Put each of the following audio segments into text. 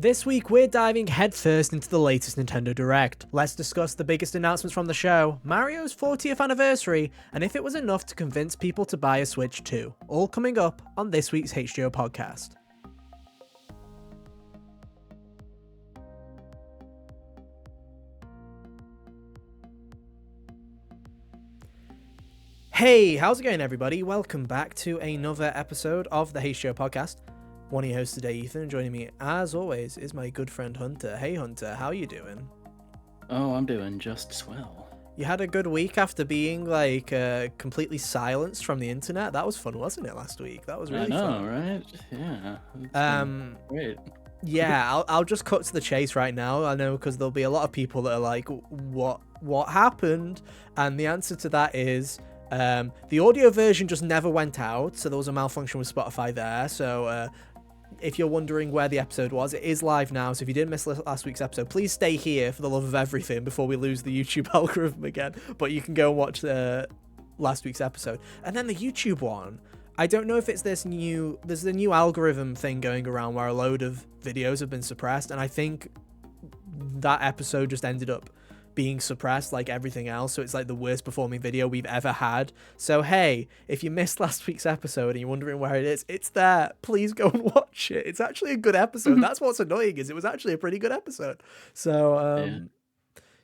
This week, we're diving headfirst into the latest Nintendo Direct. Let's discuss the biggest announcements from the show, Mario's 40th anniversary, and if it was enough to convince people to buy a Switch 2. All coming up on this week's HGO podcast. Hey, how's it going, everybody? Welcome back to another episode of the HGO podcast. One of your hosts today, Ethan, and joining me, as always, is my good friend Hunter. Hey, Hunter, how you doing? Oh, I'm doing just swell. You had a good week after being, completely silenced from the internet? That was fun, wasn't it, last week? That was really fun. Right? Yeah. Great. Yeah, I'll just cut to the chase right now. I know, because there'll be a lot of people that are like, what happened? And the answer to that is, the audio version just never went out, so there was a malfunction with Spotify there, so, if you're wondering where the episode was, it is live now, so if you didn't miss last week's episode, please stay here for the love of everything before we lose the YouTube algorithm again. But you can go and watch last week's episode. And then the YouTube one, I don't know if it's there's a new algorithm thing going around where a load of videos have been suppressed, and I think that episode just ended up being suppressed like everything else, so it's like the worst performing video we've ever had. So hey, if you missed last week's episode and you're wondering where it is, it's there. Please go and watch it. It's actually a good episode. That's what's annoying, is it was actually a pretty good episode. So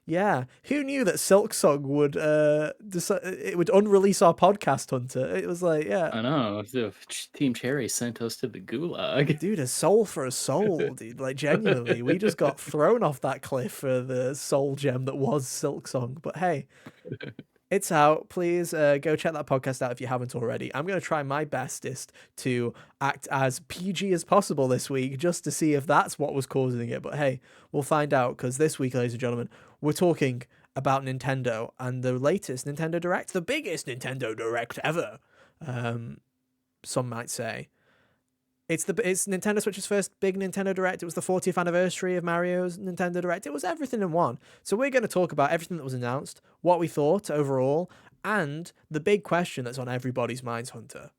yeah. Who knew that Silksong would it would unrelease our podcast, Hunter? It was like, yeah. I know. Team Cherry sent us to the gulag. Dude, a soul for a soul, dude. Like, genuinely, we just got thrown off that cliff for the soul gem that was Silksong. But hey, it's out. Please go check that podcast out if you haven't already. I'm going to try my bestest to act as PG as possible this week, just to see if that's what was causing it. But hey, we'll find out, because this week, ladies and gentlemen, we're talking about Nintendo and the latest Nintendo Direct, the biggest Nintendo Direct ever, some might say. It's Nintendo Switch's first big Nintendo Direct. It was the 40th anniversary of Mario's Nintendo Direct. It was everything in one. So we're going to talk about everything that was announced, what we thought overall, and the big question that's on everybody's minds, Hunter.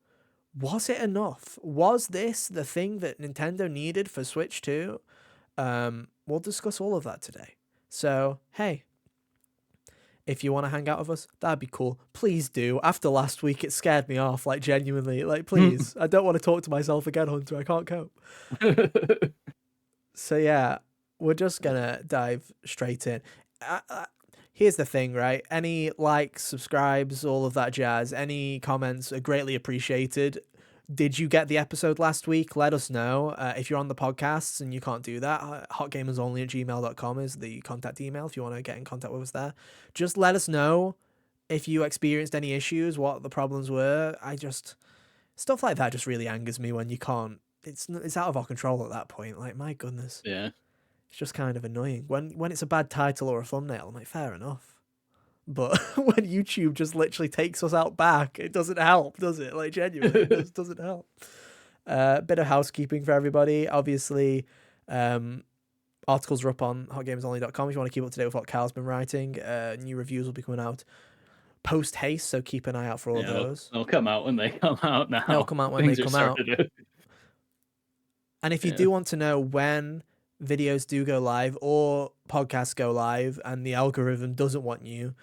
Was it enough? Was this the thing that Nintendo needed for Switch 2? We'll discuss all of that today. So, hey, if you want to hang out with us, that'd be cool. Please do. After last week, it scared me off, like, genuinely. Like, please. I don't want to talk to myself again, Hunter. I can't cope. So, yeah, we're just going to dive straight in. Here's the thing, right? Any likes, subscribes, all of that jazz, any comments are greatly appreciated. Did you get the episode last week? Let us know. If you're on the podcasts and you can't do that, hotgamersonly@gmail.com is the contact email if you want to get in contact with us there. Just let us know if you experienced any issues, what the problems were. Stuff like that just really angers me when you can't. It's out of our control at that point. Like, my goodness. Yeah. It's just kind of annoying. When it's a bad title or a thumbnail, I'm like, fair enough. But when YouTube just literally takes us out back, it doesn't help, does it? Like, genuinely, it just doesn't help. Bit of housekeeping for everybody. Obviously, articles are up on hotgamersonly.com if you want to keep up to date with what Cal's been writing. New reviews will be coming out post-haste, so keep an eye out for all those. They'll come out when they come out now. They'll come out when they come out. And if you do want to know when videos do go live or podcasts go live and the algorithm doesn't want you,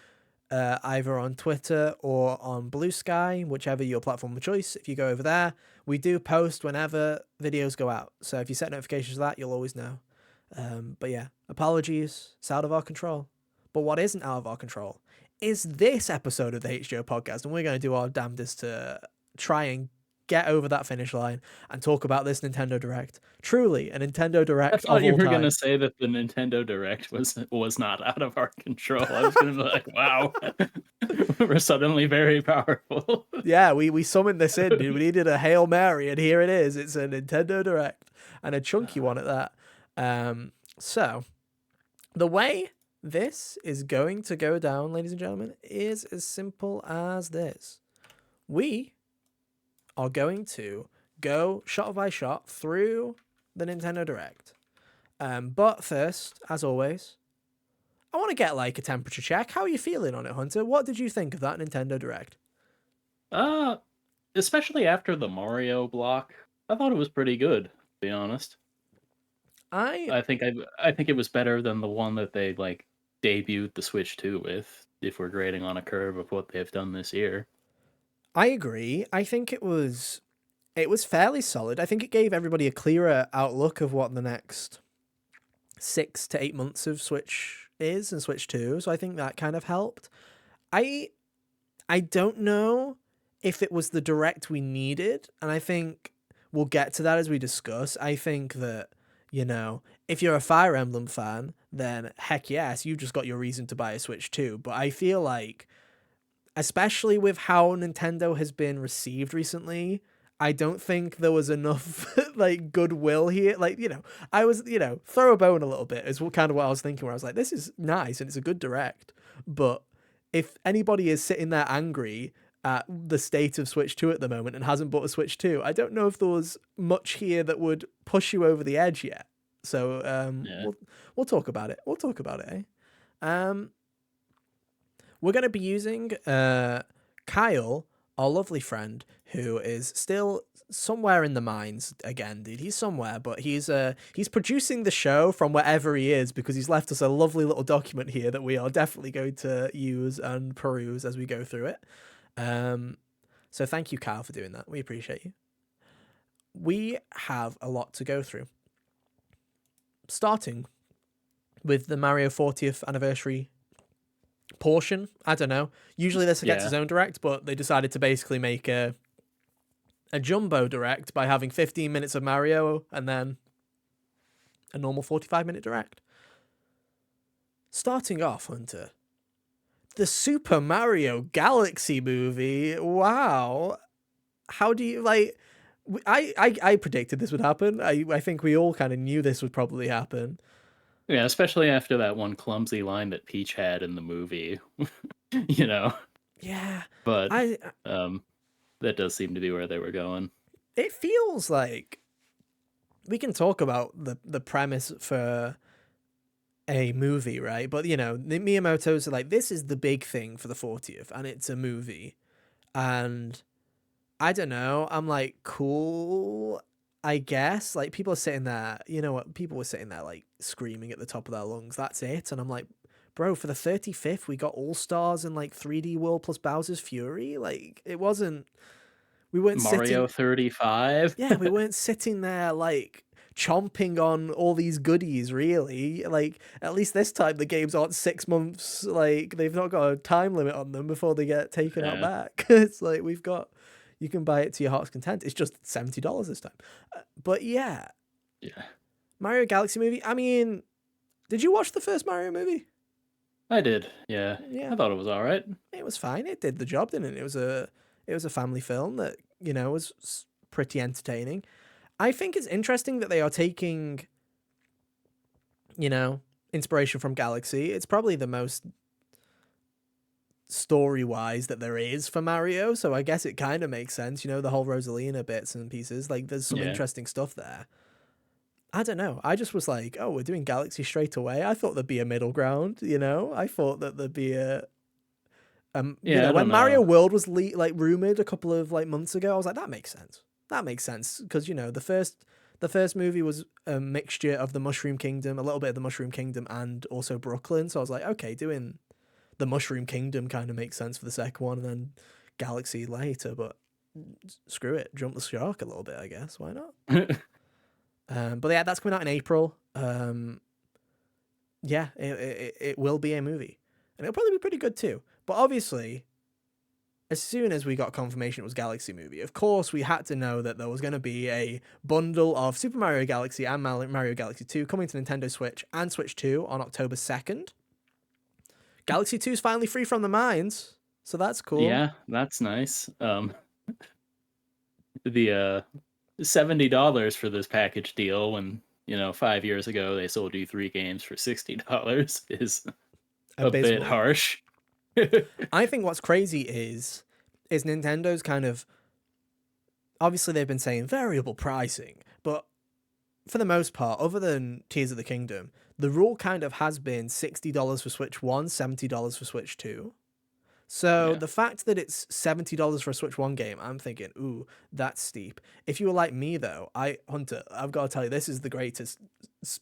either on Twitter or on Blue Sky, whichever your platform of choice, if you go over there, we do post whenever videos go out. So if you set notifications for that, you'll always know. But yeah, apologies, it's out of our control. But what isn't out of our control is this episode of the HGO podcast, and we're going to do our damnedest to try and get over that finish line and talk about this Nintendo Direct. Truly a Nintendo Direct. I thought you were going to say that the Nintendo Direct was not out of our control. I was going to be like, wow, we're suddenly very powerful. Yeah, we summoned this in, dude. We needed a Hail Mary, and here it is. It's a Nintendo Direct, and a chunky one at that. So the way this is going to go down, ladies and gentlemen, is as simple as this. We are going to go shot by shot through the Nintendo Direct. But first, as always, I want to get like a temperature check. How are you feeling on it, Hunter? What did you think of that Nintendo Direct? Especially after the Mario block, I thought it was pretty good, to be honest. I I think it was better than the one that they, like, debuted the Switch 2 with, if we're grading on a curve of what they've done this year. I agree. I think it was fairly solid. I think it gave everybody a clearer outlook of what the next 6 to 8 months of Switch is and Switch 2. So I think that kind of helped. I I don't know if it was the direct we needed, and I think we'll get to that as we discuss. I think that, if you're a Fire Emblem fan, then heck yes, you just got your reason to buy a Switch 2. But I feel like, especially with how Nintendo has been received recently, I don't think there was enough like goodwill here. Like, I was, throw a bone a little bit is kind of what I was thinking, where I was like, this is nice and it's a good direct. But if anybody is sitting there angry at the state of Switch 2 at the moment and hasn't bought a Switch 2, I don't know if there was much here that would push you over the edge yet. So Yeah. we'll talk about it. We'll talk about it, eh? We're going to be using Kyle, our lovely friend, who is still somewhere in the mines again, dude. He's somewhere, but he's producing the show from wherever he is, because he's left us a lovely little document here that we are definitely going to use and peruse as we go through it. So thank you, Kyle, for doing that. We appreciate you. We have a lot to go through, starting with the Mario 40th anniversary portion. I don't know. Usually this gets Yeah. its own direct, but they decided to basically make a jumbo direct by having 15 minutes of Mario and then a normal 45-minute direct. Starting off, Hunter, the Super Mario Galaxy movie. Wow. How do you like? I predicted this would happen. I think we all kind of knew this would probably happen. Yeah, especially after that one clumsy line that Peach had in the movie, you know? Yeah. But, I um, that does seem to be where they were going. It feels like we can talk about the premise for a movie, right? But the Miyamoto's are like, this is the big thing for the 40th, and it's a movie. And I don't know, I'm like, cool, I guess. Like, people are sitting there, you know what? People were sitting there like screaming at the top of their lungs, that's it. And I'm like, bro, for the 35th, we got All Stars and like 3D World plus Bowser's Fury. Like, we weren't Mario sitting, 35? yeah, we weren't sitting there like chomping on all these goodies, really. Like, at least this time the games aren't 6 months, like they've not got a time limit on them before they get taken out Yeah. back. It's like, you can buy it to your heart's content. It's just $70 this time. But yeah, Yeah. Mario Galaxy movie. I mean, did you watch the first Mario movie? I did, yeah. Yeah, I thought it was alright. it was fine. It did the job, didn't it? It was a family film that was pretty entertaining. I think it's interesting that they are taking, inspiration from Galaxy. It's probably the most story-wise that there is for Mario, so I guess it kind of makes sense. The whole Rosalina bits and pieces. Like, there's some Yeah. interesting stuff there. I don't know. I just was like, oh, we're doing Galaxy straight away. I thought there'd be a middle ground. I thought that there'd be a Yeah, I when don't Mario know. World was like rumored a couple of like months ago, I was like, that makes sense. That makes sense, because the first movie was a mixture of the Mushroom Kingdom, a little bit of the Mushroom Kingdom, and also Brooklyn. So I was like, okay, doing the Mushroom Kingdom kind of makes sense for the second one, and then Galaxy later. But screw it, jump the shark a little bit, I guess. Why not? But yeah, that's coming out in April. Yeah, it will be a movie, and it'll probably be pretty good too. But obviously, as soon as we got confirmation it was Galaxy movie, of course we had to know that there was going to be a bundle of Super Mario Galaxy and Mario Galaxy 2 coming to Nintendo Switch and Switch 2 on October 2nd. Galaxy 2 is finally free from the mines, so that's cool. Yeah, that's nice. The $70 for this package deal when, 5 years ago they sold you 3 games for $60 is a bit Abysmal. harsh. I think what's crazy is Nintendo's kind of, obviously they've been saying variable pricing, but for the most part, other than Tears of the Kingdom, the rule kind of has been $60 for Switch 1, $70 for Switch 2. So Yeah. the fact that it's $70 for a Switch 1 game, I'm thinking, ooh, that's steep. If you were like me though, Hunter, I've got to tell you, this is the greatest.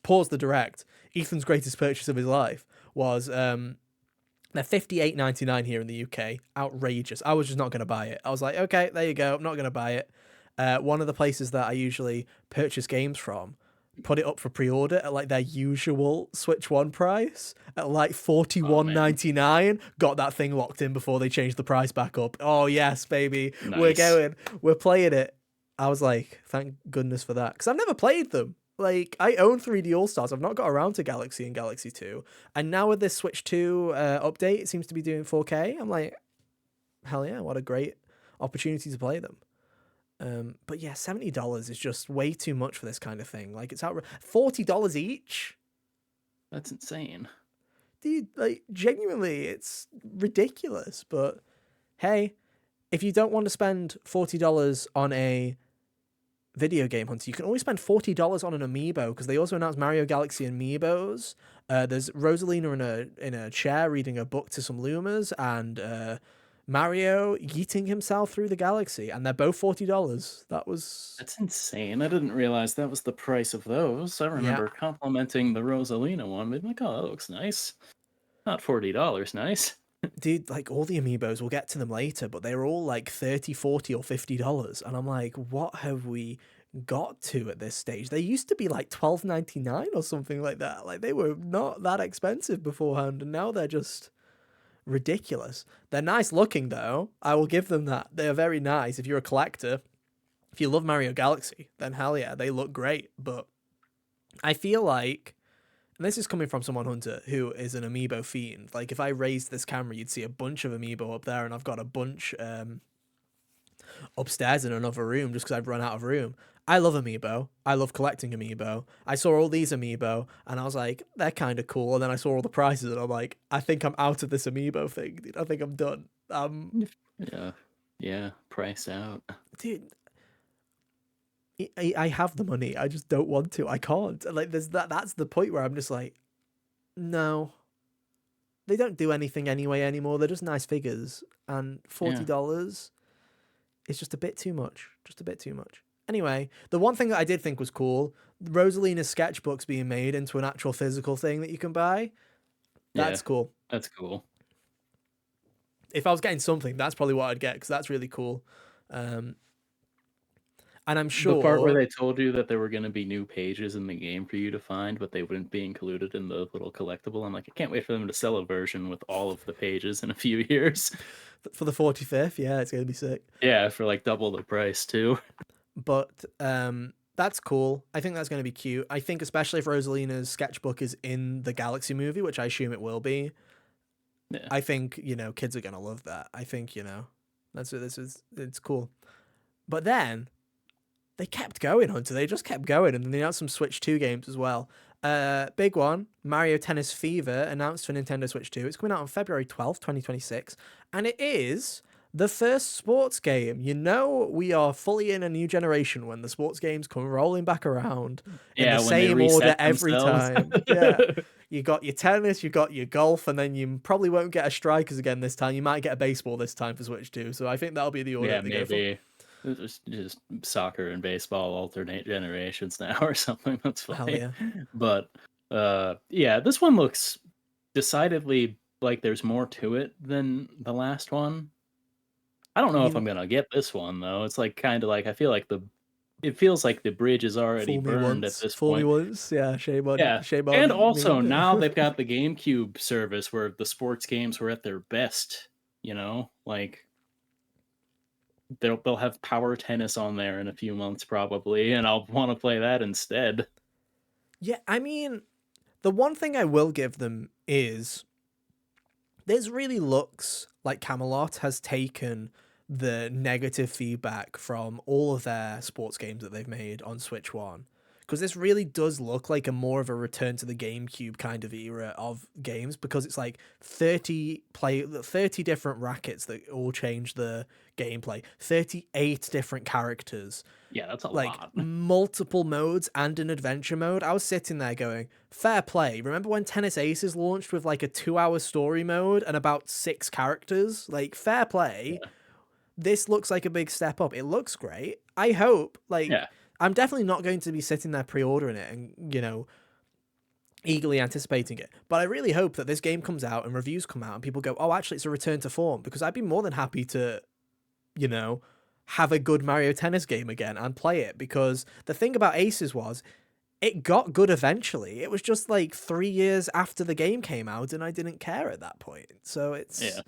Pause the direct. Ethan's greatest purchase of his life was they're $58.99 here in the UK. Outrageous. I was just not going to buy it. I was like, okay, there you go. I'm not going to buy it. One of the places that I usually purchase games from put it up for pre-order at like their usual Switch 1 price at like Oh man. $41.99. Got that thing locked in before they changed the price back up. Oh yes, baby. We're Nice. going. We're playing it. I was like, thank goodness for that. Because I've never played them. Like, I own 3D All-Stars. I've not got around to Galaxy and Galaxy 2. And now with this Switch 2 update, it seems to be doing 4K. I'm like, hell yeah, what a great opportunity to play them. But yeah, $70 is just way too much for this kind of thing. Like, it's $40 each? That's insane. Dude, like, genuinely, it's ridiculous. But hey, if you don't want to spend $40 on a video game, Hunter, you can always spend $40 on an amiibo, because they also announced Mario Galaxy amiibos. There's Rosalina in a chair reading a book to some Lumas, and Mario yeeting himself through the galaxy, and they're both $40. That's insane. I didn't realize that was the price of those. I Yeah, remember complimenting the Rosalina one, being like, "Oh, that looks nice." Not $40, nice. dude, like all the amiibos, we'll get to them later, but they're all like 30, 40, or $50. And I'm like, what have we got to at this stage? They used to be like $12.99 or something like that. Like they were not that expensive beforehand, and now they're just ridiculous. They're nice looking though. I will give them that. They're very nice. If you're a collector, if you love Mario Galaxy, then hell yeah, they look great. But I feel like, and this is coming from someone, Hunter, who is an amiibo fiend. Like if I raised this camera, you'd see a bunch of amiibo up there, and I've got a bunch upstairs in another room just because I've run out of room. I love amiibo. I love collecting amiibo. I saw all these amiibo and I was like, they're kind of cool. And then I saw all the prices and I'm like, I think I'm out of this amiibo thing. Dude. I think I'm done. Yeah. Yeah. Price out. Dude, I have the money. I just don't want to. I can't. Like there's that's the point where I'm just like, no. They don't do anything anyway anymore. They're just nice figures. And Yeah. $40 is just a bit too much. Just a bit too much. Anyway, the one thing that I did think was cool, Rosalina's sketchbook's being made into an actual physical thing that you can buy. Yeah. That's cool. That's cool. If I was getting something, that's probably what I'd get, because that's really cool. And I'm The part where sure... they told you that there were going to be new pages in the game for you to find, but they wouldn't be included in the little collectible. I'm like, I can't wait for them to sell a version with all of the pages in a few years. For the 45th, yeah, it's going to be sick. Yeah, for like double the price too. But that's cool. I think that's going to be cute. I think especially if Rosalina's sketchbook is in the Galaxy movie, which I assume it will be, Yeah. I think, kids are going to love that. I think, it's cool. But then they kept going, Hunter. They just kept going, and then they announced some Switch 2 games as well. Big one, Mario Tennis Fever, announced for Nintendo Switch 2. It's coming out on February 12th, 2026, and it is the first sports game. We are fully in a new generation when the sports games come rolling back around in the Yeah, when they same order reset every themselves. time. Yeah. You got your tennis, you got your golf, and then you probably won't get a strikers again this time. You might get a baseball this time for Switch 2. So I think that'll be the order Yeah, that they go for. maybe. It's just soccer and baseball alternate generations now or something. That's Hell funny. yeah. But yeah, this one looks decidedly like there's more to it than the last one. I don't know if I'm You gonna get this one though. It's like kind of like I feel like it feels like the bridge is already fool me burned at once, this fool me point. once. Yeah, Yeah. shame And on me. also now they've got the GameCube service where the sports games were at their best, like they'll have power tennis on there in a few months probably, and I'll want to play that instead. Yeah, I mean, the one thing I will give them is this really looks like Camelot has taken the negative feedback from all of their sports games that they've made on Switch 1. because this really does look like a more of a return to the GameCube kind of era of games, because it's like 30 different rackets that all change the gameplay, 38 different characters, Yeah, that's a like lot. multiple modes and an adventure mode. I was sitting there going, fair play. Remember when Tennis Aces launched with like a 2-hour story mode and about 6 characters? Like, fair play. Yeah. This looks like a big step up. It looks great. I hope, like, Yeah. I'm definitely not going to be sitting there pre-ordering it and, eagerly anticipating it. But I really hope that this game comes out and reviews come out and people go, oh, actually, it's a return to form, because I'd be more than happy to, have a good Mario Tennis game again and play it, because the thing about Aces was it got good eventually. It was just like 3 years after the game came out and I didn't care at that point. So Yeah.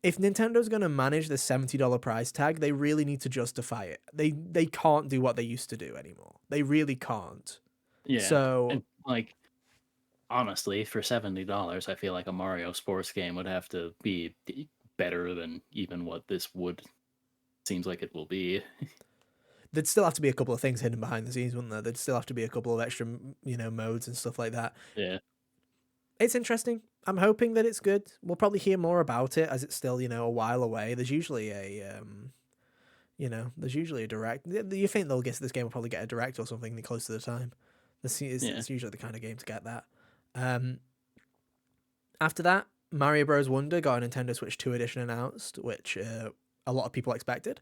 if Nintendo's going to manage the $70 price tag, they really need to justify it. They can't do what they used to do anymore. They really can't. Yeah. So And like, honestly, for $70, I feel like a Mario sports game would have to be better than even what this would seems like it will be. there'd still have to be a couple of things hidden behind the scenes, wouldn't there? There'd still have to be a couple of extra, modes and stuff like that. Yeah. It's interesting. I'm hoping that it's good. We'll probably hear more about it as it's still, a while away. There's usually a direct. You think they'll guess this game will probably get a direct or something close to the time. Yeah. It's usually the kind of game to get that. After that, Mario Bros. Wonder got a Nintendo Switch 2 edition announced, which a lot of people expected.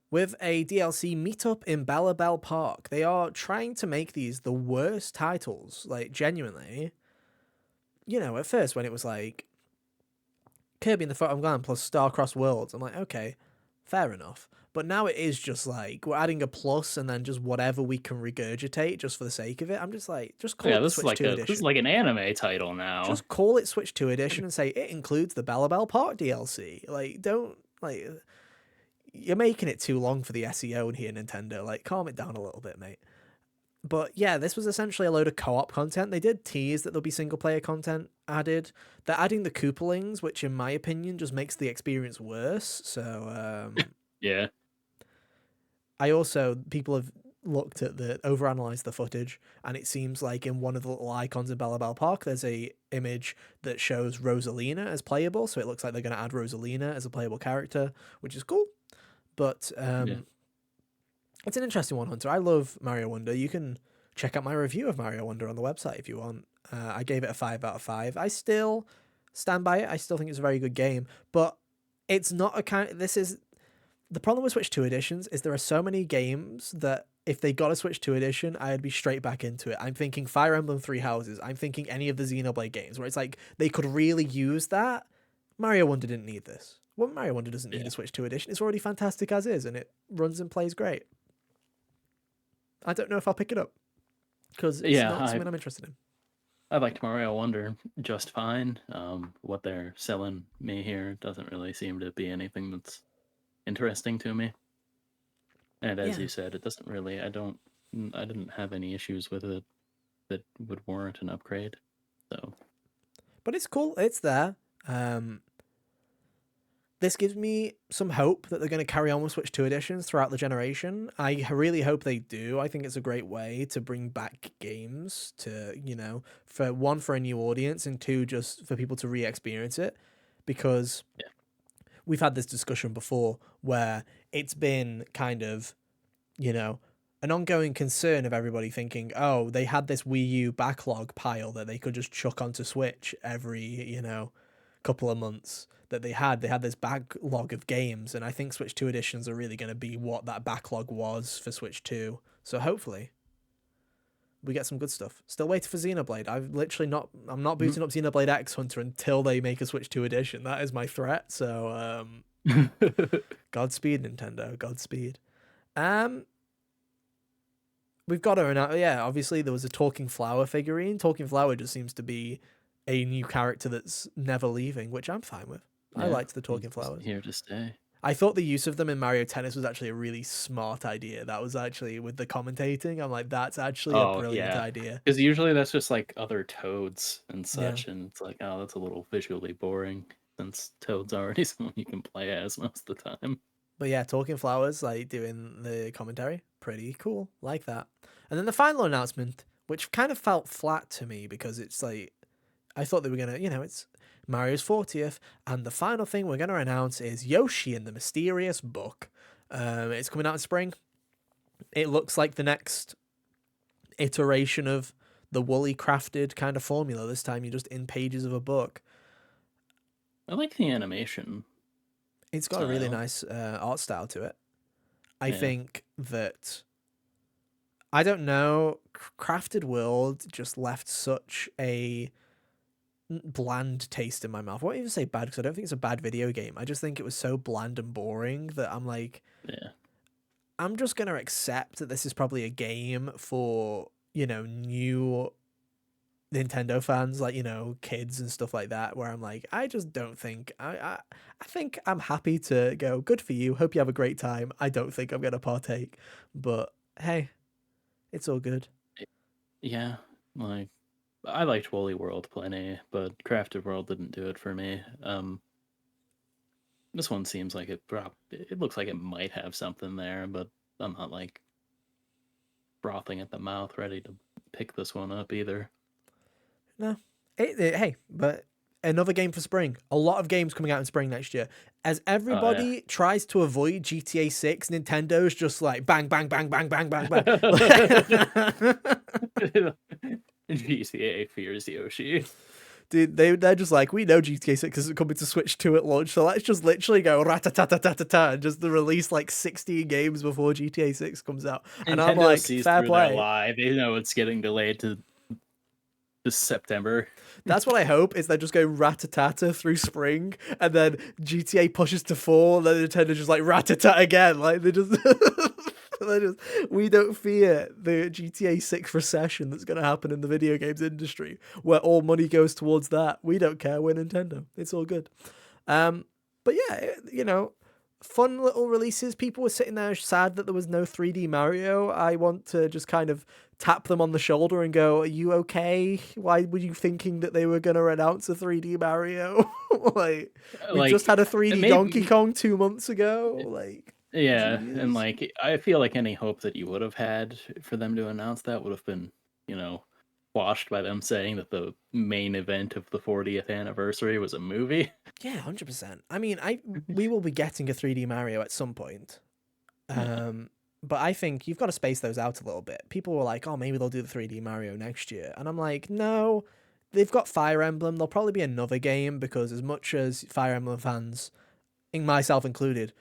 With a DLC meetup in Bella Bell Park. They are trying to make these the worst titles, like, genuinely. At first when it was like Kirby and the Forgotten Land plus Star-Crossed Worlds, I'm like, okay, fair enough. But now it is just like, we're adding a plus and then just whatever we can regurgitate just for the sake of it. I'm just like, just call Yeah, it the this is Switch 2 this is edition. like an anime title now. Just call it Switch 2 edition and say it includes the Bella Bell Park DLC. Like, don't, like, you're making it too long for the SEO in here, Nintendo. Like, calm it down a little bit, mate. But yeah, this was essentially a load of co-op content. They did tease that there'll be single-player content added. They're adding the Koopalings, which in my opinion just makes the experience worse. So Yeah. people have looked at overanalyzed the footage, and it seems like in one of the little icons in Bella Bell Park, there's a image that shows Rosalina as playable. So it looks like they're going to add Rosalina as a playable character, which is cool. But Yeah. it's an interesting one, Hunter. I love Mario Wonder. You can check out my review of Mario Wonder on the website if you want. I gave it a 5 out of 5. I still stand by it. I still think it's a very good game, but it's not a kind. This is the problem with Switch 2 editions is there are so many games that if they got a Switch 2 edition, I'd be straight back into it. I'm thinking Fire Emblem Three Houses. I'm thinking any of the Xenoblade games where it's like they could really use that. Mario Wonder didn't need this. Well, Mario Wonder doesn't need a Switch 2 edition. It's already fantastic as is, and it runs and plays great. I don't know if I'll pick it up because it's not something I'm interested in. I liked Mario Wonder just fine. What they're selling me here doesn't really seem to be anything that's interesting to me. And as you said, it doesn't really. I didn't have any issues with it that would warrant an upgrade. So, but it's cool. It's there. This gives me some hope that they're going to carry on with Switch 2 editions throughout the generation. I really hope they do. I think it's a great way to bring back games to, for one, for a new audience, and two, just for people to re-experience it. Because we've had this discussion before where it's been kind of, an ongoing concern of everybody thinking, oh, they had this Wii U backlog pile that they could just chuck onto Switch every, couple of months. That they had this backlog of games, and I think Switch 2 editions are really going to be what that backlog was for Switch 2. So hopefully we get some good stuff. Still waiting for Xenoblade. I'm not booting up Xenoblade X Hunter until they make a Switch 2 edition. That is my threat. So Godspeed, Nintendo. Godspeed. We've got her now. Yeah, obviously there was a Talking Flower figurine. Talking Flower just seems to be a new character that's never leaving, which I'm fine with. I liked the Talking Flowers. Here to stay. I thought the use of them in Mario Tennis was actually a really smart idea. That was actually with the commentating. I'm like, that's actually a brilliant idea. Because usually that's just like other Toads and such, and it's like, oh, that's a little visually boring since Toad's already someone you can play as most of the time. But yeah, Talking Flowers, like doing the commentary, pretty cool. Like that. And then the final announcement, which kind of felt flat to me because it's like, I thought they were going to, it's Mario's 40th. And the final thing we're going to announce is Yoshi and the Mysterious Book. It's coming out in spring. It looks like the next iteration of the woolly crafted kind of formula. This time you're just in pages of a book. I like the animation. It's got a really nice art style to it. I think that, I don't know, Crafted World just left such a bland taste in my mouth. I won't even say bad because I don't think it's a bad video game. I just think it was so bland and boring that I'm like, I'm just going to accept that this is probably a game for, new Nintendo fans, like, kids and stuff like that, where I'm like, I just don't think, I think I'm happy to go, good for you, hope you have a great time. I don't think I'm going to partake, but hey, it's all good. Yeah, like, I liked Woolly World plenty, but Crafted World didn't do it for me. This one seems like it looks like it might have something there, but I'm not like frothing at the mouth ready to pick this one up either. No. Hey, but another game for spring. A lot of games coming out in spring next year. As everybody tries to avoid GTA 6, Nintendo's just like bang, bang, bang, bang, bang, bang, bang. GTA fears Yoshi. Dude, they're just like, we know GTA 6 isn't coming to Switch 2 at launch, so let's just literally go rat-a-tat-a-tat-a-tat and just release like 16 games before GTA 6 comes out. And Nintendo I'm like, sees fair through play. their lie. They know it's getting delayed to September. That's what I hope, is they just go rat-a-tat-a through spring, and then GTA pushes to 4, and then Nintendo just like rat-a-tat again. Like, they just... we don't fear the GTA 6 recession that's going to happen in the video games industry, where all money goes towards that. We don't care. We're Nintendo. It's all good. But yeah, fun little releases. People were sitting there sad that there was no 3D Mario. I want to just kind of tap them on the shoulder and go, are you okay? Why were you thinking that they were going to announce a 3D Mario? we just had a 3D Donkey Kong 2 months ago. Like, yeah, geez. and like, I feel like any hope that you would have had for them to announce that would have been, quashed by them saying that the main event of the 40th anniversary was a movie. Yeah, 100%. I mean, we will be getting a 3D Mario at some point. But I think you've got to space those out a little bit. People were like, oh, maybe they'll do the 3D Mario next year. And I'm like, no, they've got Fire Emblem. There'll probably be another game, because as much as Fire Emblem fans, myself included,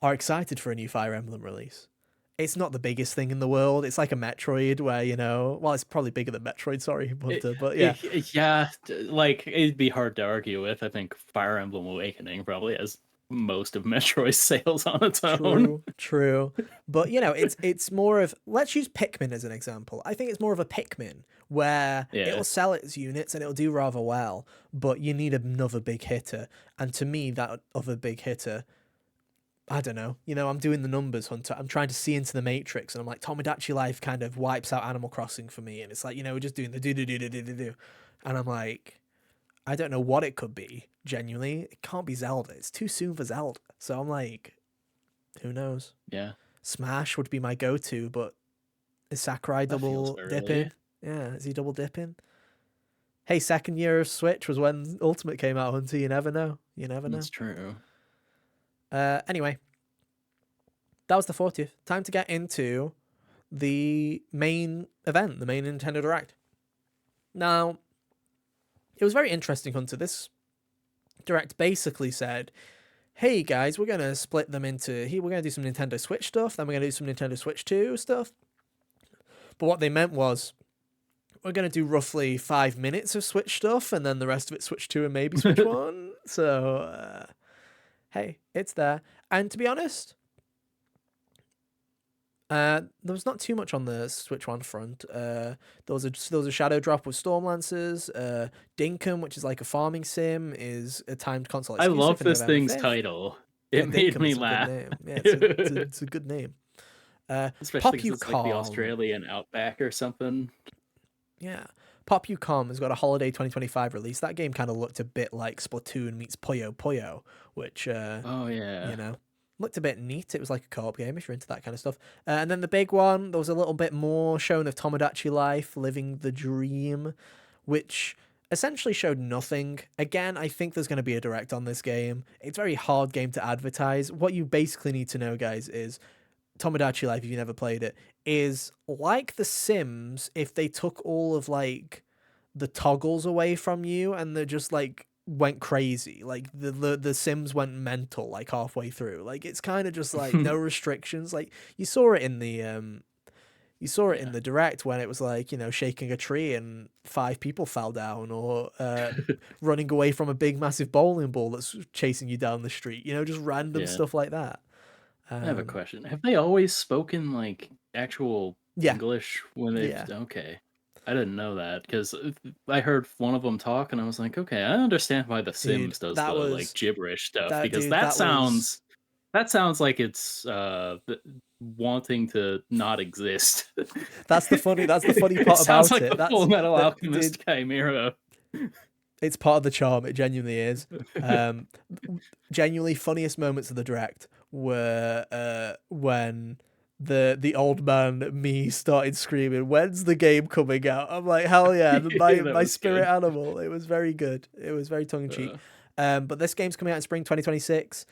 are excited for a new Fire Emblem release, it's not the biggest thing in the world. It's like a Metroid where, well, it's probably bigger than Metroid, sorry, but yeah. Yeah, like, it'd be hard to argue with. I think Fire Emblem Awakening probably has most of Metroid's sales on its own. True. But, it's more of, let's use Pikmin as an example. I think it's more of a Pikmin where it'll sell its units and it'll do rather well, but you need another big hitter. And to me, that other big hitter, I don't know. I'm doing the numbers, Hunter. I'm trying to see into the matrix, and I'm like, Tomodachi Life kind of wipes out Animal Crossing for me, and it's like, we're just doing the do. And I'm like, I don't know what it could be, genuinely. It can't be Zelda. It's too soon for Zelda. So I'm like, who knows? Yeah. Smash would be my go-to, but is Sakurai double dipping? Yeah, is he double dipping? Hey, second year of Switch was when Ultimate came out, Hunter. You never know. That's true. Anyway, that was the 40th. Time to get into the main event, the main Nintendo Direct. Now, it was very interesting, Hunter. This Direct basically said, hey guys, we're going to split them into, we're going to do some Nintendo Switch stuff, then we're going to do some Nintendo Switch 2 stuff. But what they meant was, we're going to do roughly 5 minutes of Switch stuff, and then the rest of it Switch 2 and maybe Switch 1. So, hey, it's there. And to be honest, there was not too much on the Switch 1 front. There was a shadow drop with Stormlancers. Dinkum, which is like a farming sim, is a timed console exclusive. I love this thing's title. It made me laugh. Yeah, it's a good name. Especially because it's like the Australian Outback or something. Yeah. Pop-U-Com has got a holiday 2025 release. That game kind of looked a bit like Splatoon meets Puyo Puyo, which, oh, yeah. Looked a bit neat. It was like a co-op game if you're into that kind of stuff. And then the big one, there was a little bit more shown of Tomodachi Life, Living the Dream, which essentially showed nothing. Again, I think there's going to be a direct on this game. It's a very hard game to advertise. What you basically need to know, guys, is Tomodachi Life, if you never played it, is like The Sims if they took all of like the toggles away from you and they just like went crazy. Like the Sims went mental like halfway through. Like it's kind of just like no restrictions. Like you saw it in the Yeah. direct when it was like, you know, shaking a tree and 5 people fell down, or running away from a big massive bowling ball that's chasing you down the street, you know, just random Yeah. stuff like that. I have a Um, question. Have they always spoken like actual yeah, English when they've yeah, okay. I didn't know that because I heard one of them talk and I was like, okay, I understand why The dude, Sims does the like gibberish stuff because that was that sounds like it's wanting to not exist. that's the funny It part sounds about like it. the Full That's Metal that, dude. Alchemist Chimera. It's part of the charm. It genuinely is. Um, Genuinely funniest moments of the direct were when the old man me started screaming, "When's the game coming out?" I'm like, "Hell yeah!" That My was spirit good. animal. It was very good. It was very tongue in cheek. Uh, But this game's coming out in spring 2026.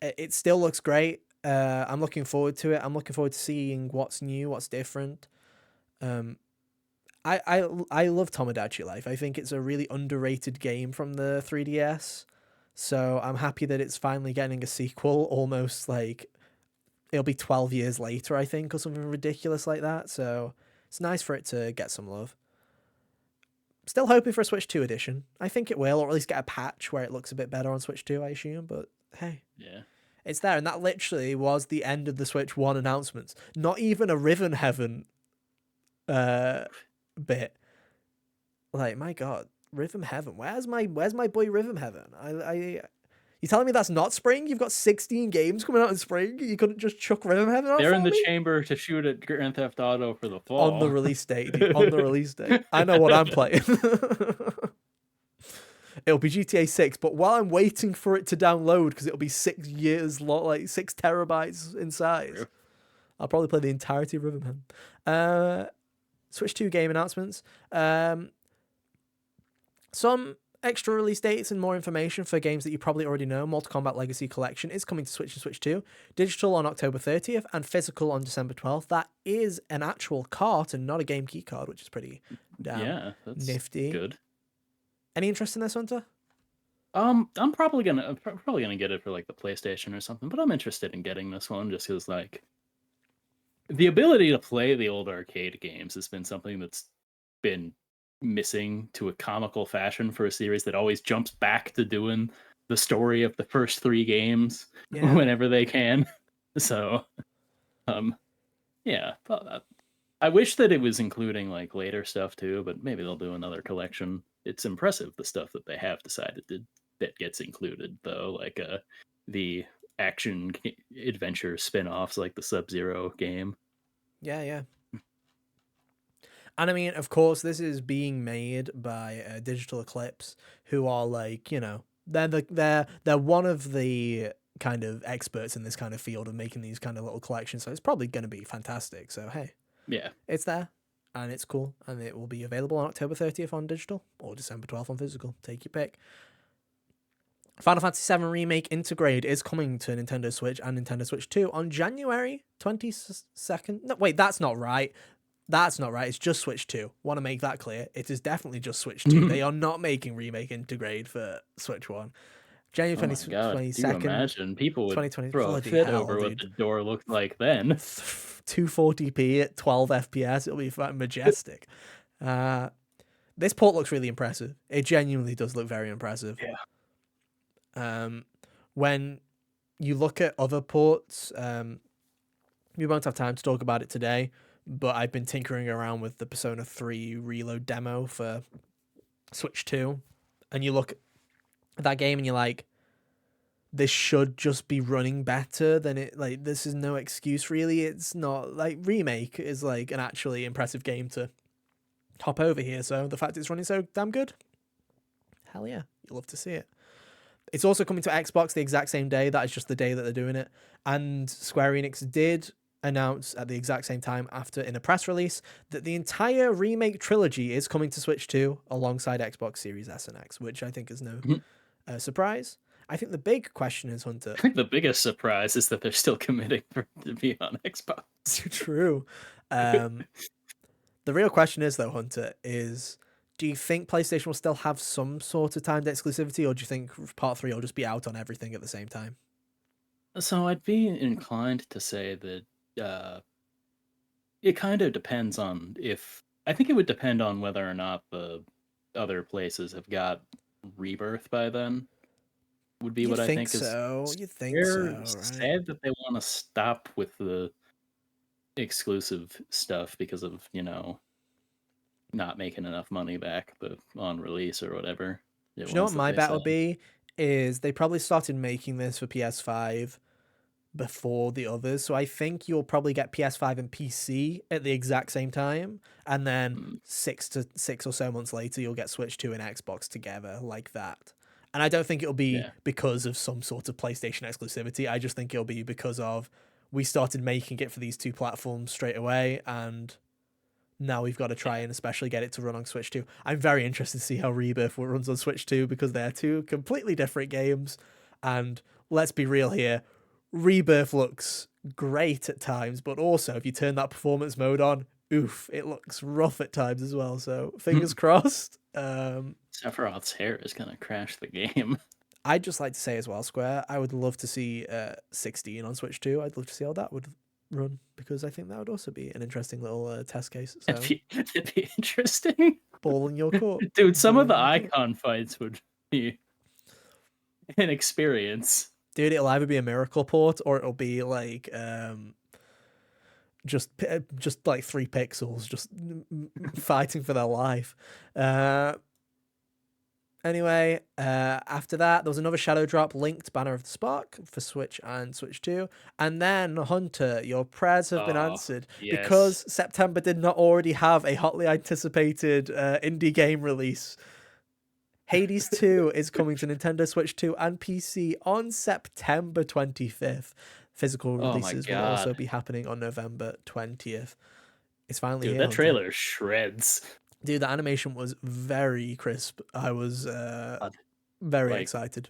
It still looks great. I'm looking forward to it. I'm looking forward to seeing what's new, what's different. Um, I love Tomodachi Life. I think it's a really underrated game from the 3DS. So I'm happy that it's finally getting a sequel, almost like it'll be 12 years later, I think, or something ridiculous like that. So it's nice for it to get some love. Still hoping for a Switch 2 edition. I think it will, or at least get a patch where it looks a bit better on Switch 2, I assume. But hey, yeah. it's there. And that literally was the end of the Switch 1 announcements. Not even a Riven Heaven uh, bit. Like, my God, Rhythm Heaven. Where's my boy Rhythm Heaven? You telling me that's not spring? You've got 16 games coming out in spring. You couldn't just chuck Rhythm Heaven out They're in for the me chamber to shoot at Grand Theft Auto for the on the fall. release date, dude. On the release date, I know what I'm playing. It'll be GTA 6, but while I'm waiting for it to download, because it'll be 6 years long, like 6 terabytes in size, True. I'll probably play the entirety of Rhythm Heaven. Switch 2 game announcements. Some extra release dates and more information for games that you probably already know. Mortal Kombat Legacy Collection is coming to Switch and Switch 2. Digital on October 30th and physical on December 12th. That is an actual cart and not a game key card, which is pretty damn Yeah, that's nifty. good. Any interest in this, Hunter? I'm probably gonna get it for like the PlayStation or something, but I'm interested in getting this one just because like the ability to play the old arcade games has been something that's been missing to a comical fashion for a series that always jumps back to doing the story of the first 3 games Yeah. whenever they can. So, um, yeah, I wish that it was including like later stuff too, but maybe they'll do another collection. It's impressive the stuff that they have decided that gets included though, like the action adventure spin-offs like the Sub-Zero game. Yeah, yeah. And I mean, of course, this is being made by Digital Eclipse, who are like, you know, they're one of the kind of experts in this kind of field of making these kind of little collections. So it's probably going to be fantastic. So hey, Yeah. it's there and it's cool, and it will be available on October 30th on digital or December 12th on physical. Take your pick. Final Fantasy VII Remake Intergrade is coming to Nintendo Switch and Nintendo Switch 2 on January 22nd. No, wait, that's not right. That's not right. It's just Switch 2. Want to make that clear. It is definitely just Switch 2. They are not making Remake Intergrade for Switch 1. January Oh my god, could you 22nd, imagine? People would 2020. throw a Bloody fit hell, over what dude. the door looked like then. 240p at 12 FPS. It'll be fucking majestic. This port looks really impressive. It genuinely does look very impressive. Yeah. When you look at other ports, we won't have time to talk about it today, but I've been tinkering around with the Persona 3 Reload demo for Switch 2, and you look at that game and you're like, this should just be running better than it. Like, this is no excuse, really. It's not like Remake is like an actually impressive game to hop over here. So the fact it's running so damn good, hell yeah, you love to see it. It's also coming to Xbox the exact same day. That is just the day that they're doing it. And Square Enix did announce at the exact same time after in a press release that the entire remake trilogy is coming to Switch 2 alongside Xbox Series S and X, which I think is no surprise. I think the big question is, Hunter. I think the biggest surprise is that they're still committing for it to be on Xbox. True. The real question is, though, Hunter, is do you think PlayStation will still have some sort of timed exclusivity, or do you think Part 3 will just be out on everything at the same time? So I'd be inclined to say that it kind of depends on if I think it would depend on whether or not the other places have got Rebirth by then. Would be You'd what I think think is so. You'd think they're so, right? said that they want to stop with the exclusive stuff because of not making enough money back on release or whatever it Do you know what was that my they bet said. would be? Is they probably started making this for PS5 before the others. So I think you'll probably get PS5 and PC at the exact same time. And then Mm, 6 or so months later, you'll get Switch 2 and Xbox together like that. And I don't think it'll be yeah, because of some sort of PlayStation exclusivity. I just think it'll be because of we started making it for these two platforms straight away. And now we've got to try yeah. and especially get it to run on Switch 2. I'm very interested to see how Rebirth runs on Switch 2 because they're two completely different games. And let's be real here, Rebirth looks great at times, but also if you turn that performance mode on, oof, it looks rough at times as well. So fingers crossed. Sephiroth's hair is gonna crash the game. I'd just like to say as well, Square, I would love to see 16 on Switch 2. I'd love to see how that would run because I think that would also be an interesting little test case. So It'd be interesting. ball in your court. Dude, some of Ball the in your court. icon fights would be an experience. Dude, it'll either be a miracle port or it'll be like just like 3 pixels just fighting for their life. Anyway, after that, there was another shadow drop linked Banner of the Spark for Switch and Switch 2. And then, Hunter, your prayers have been Oh, answered yes. because September did not already have a hotly anticipated indie game release. Hades 2 is coming to Nintendo Switch 2 and PC on September 25th. Physical Oh my releases will also god. be happening on November 20th. It's finally Dude, here, that Hunter. trailer shreds. Dude, the animation was very crisp. I was God, very like excited.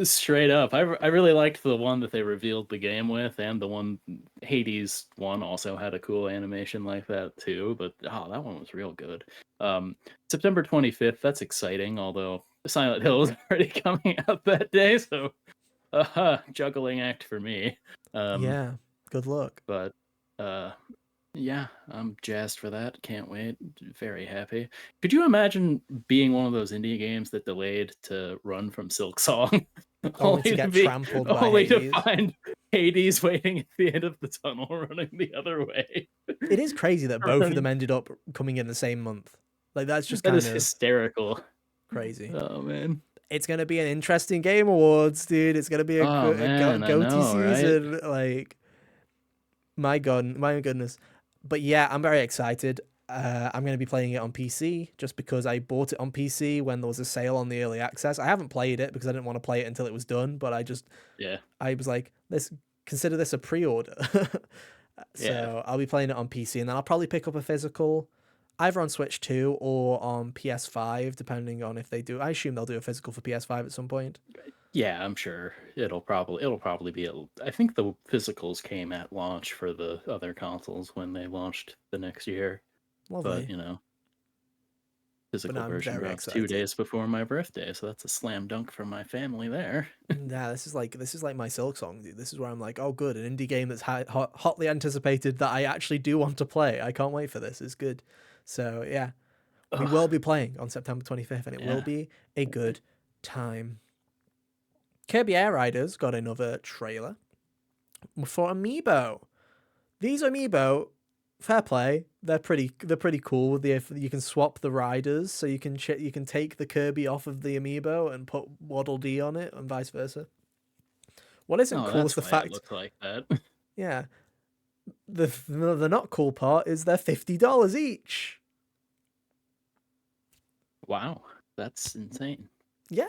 straight up. I really liked the one that they revealed the game with, and the one Hades one also had a cool animation like that too. But oh, that one was real good. Um, September 25th. That's exciting. Although Silent Hill is already coming out that day, so juggling act for me. Um, Yeah, good luck. but uh, yeah, I'm jazzed for that. Can't wait. Very happy. Could you imagine being one of those indie games that delayed to run from Silk Song, Only to get trampled by only to Hades. find Hades waiting at the end of the tunnel, running the other way? It is crazy that both of them Running- ended up coming in the same month. Like, that's just that kind is of hysterical. crazy. Oh man. It's going to be an interesting Game Awards, dude. It's going to be a, Oh man, I goatee know, right? season. Like, my goodness. But yeah, I'm very excited. I'm going to be playing it on PC just because I bought it on PC when there was a sale on the early access. I haven't played it because I didn't want to play it until it was done, but Yeah, I was like, let's consider this a pre-order. yeah. So I'll be playing it on PC and then I'll probably pick up a physical either on Switch 2 or on PS5, depending on if they do. I assume they'll do a physical for PS5 at some point. Yeah, I'm sure it'll probably be. I think the physicals came at launch for the other consoles when they launched the next year, but Lovely. But physical now I'm version very drops 2 days excited. before my birthday, so that's a slam dunk for my family there. Yeah, this is like my Silk Song, dude. This is where I'm like, oh, good, an indie game that's hotly anticipated that I actually do want to play. I can't wait for this. It's good. So yeah, we will Ugh, be playing on September 25th, and it will yeah. be a good time. Kirby Air Riders got another trailer for Amiibo. These Amiibo, fair play. They're pretty cool. You can swap the riders, so you can take the Kirby off of the Amiibo and put Waddle Dee on it, and vice versa. What isn't Oh, cool is that's the why it fact, looks like that. yeah, the not cool part is they're $50 each. Wow, that's insane. Yeah.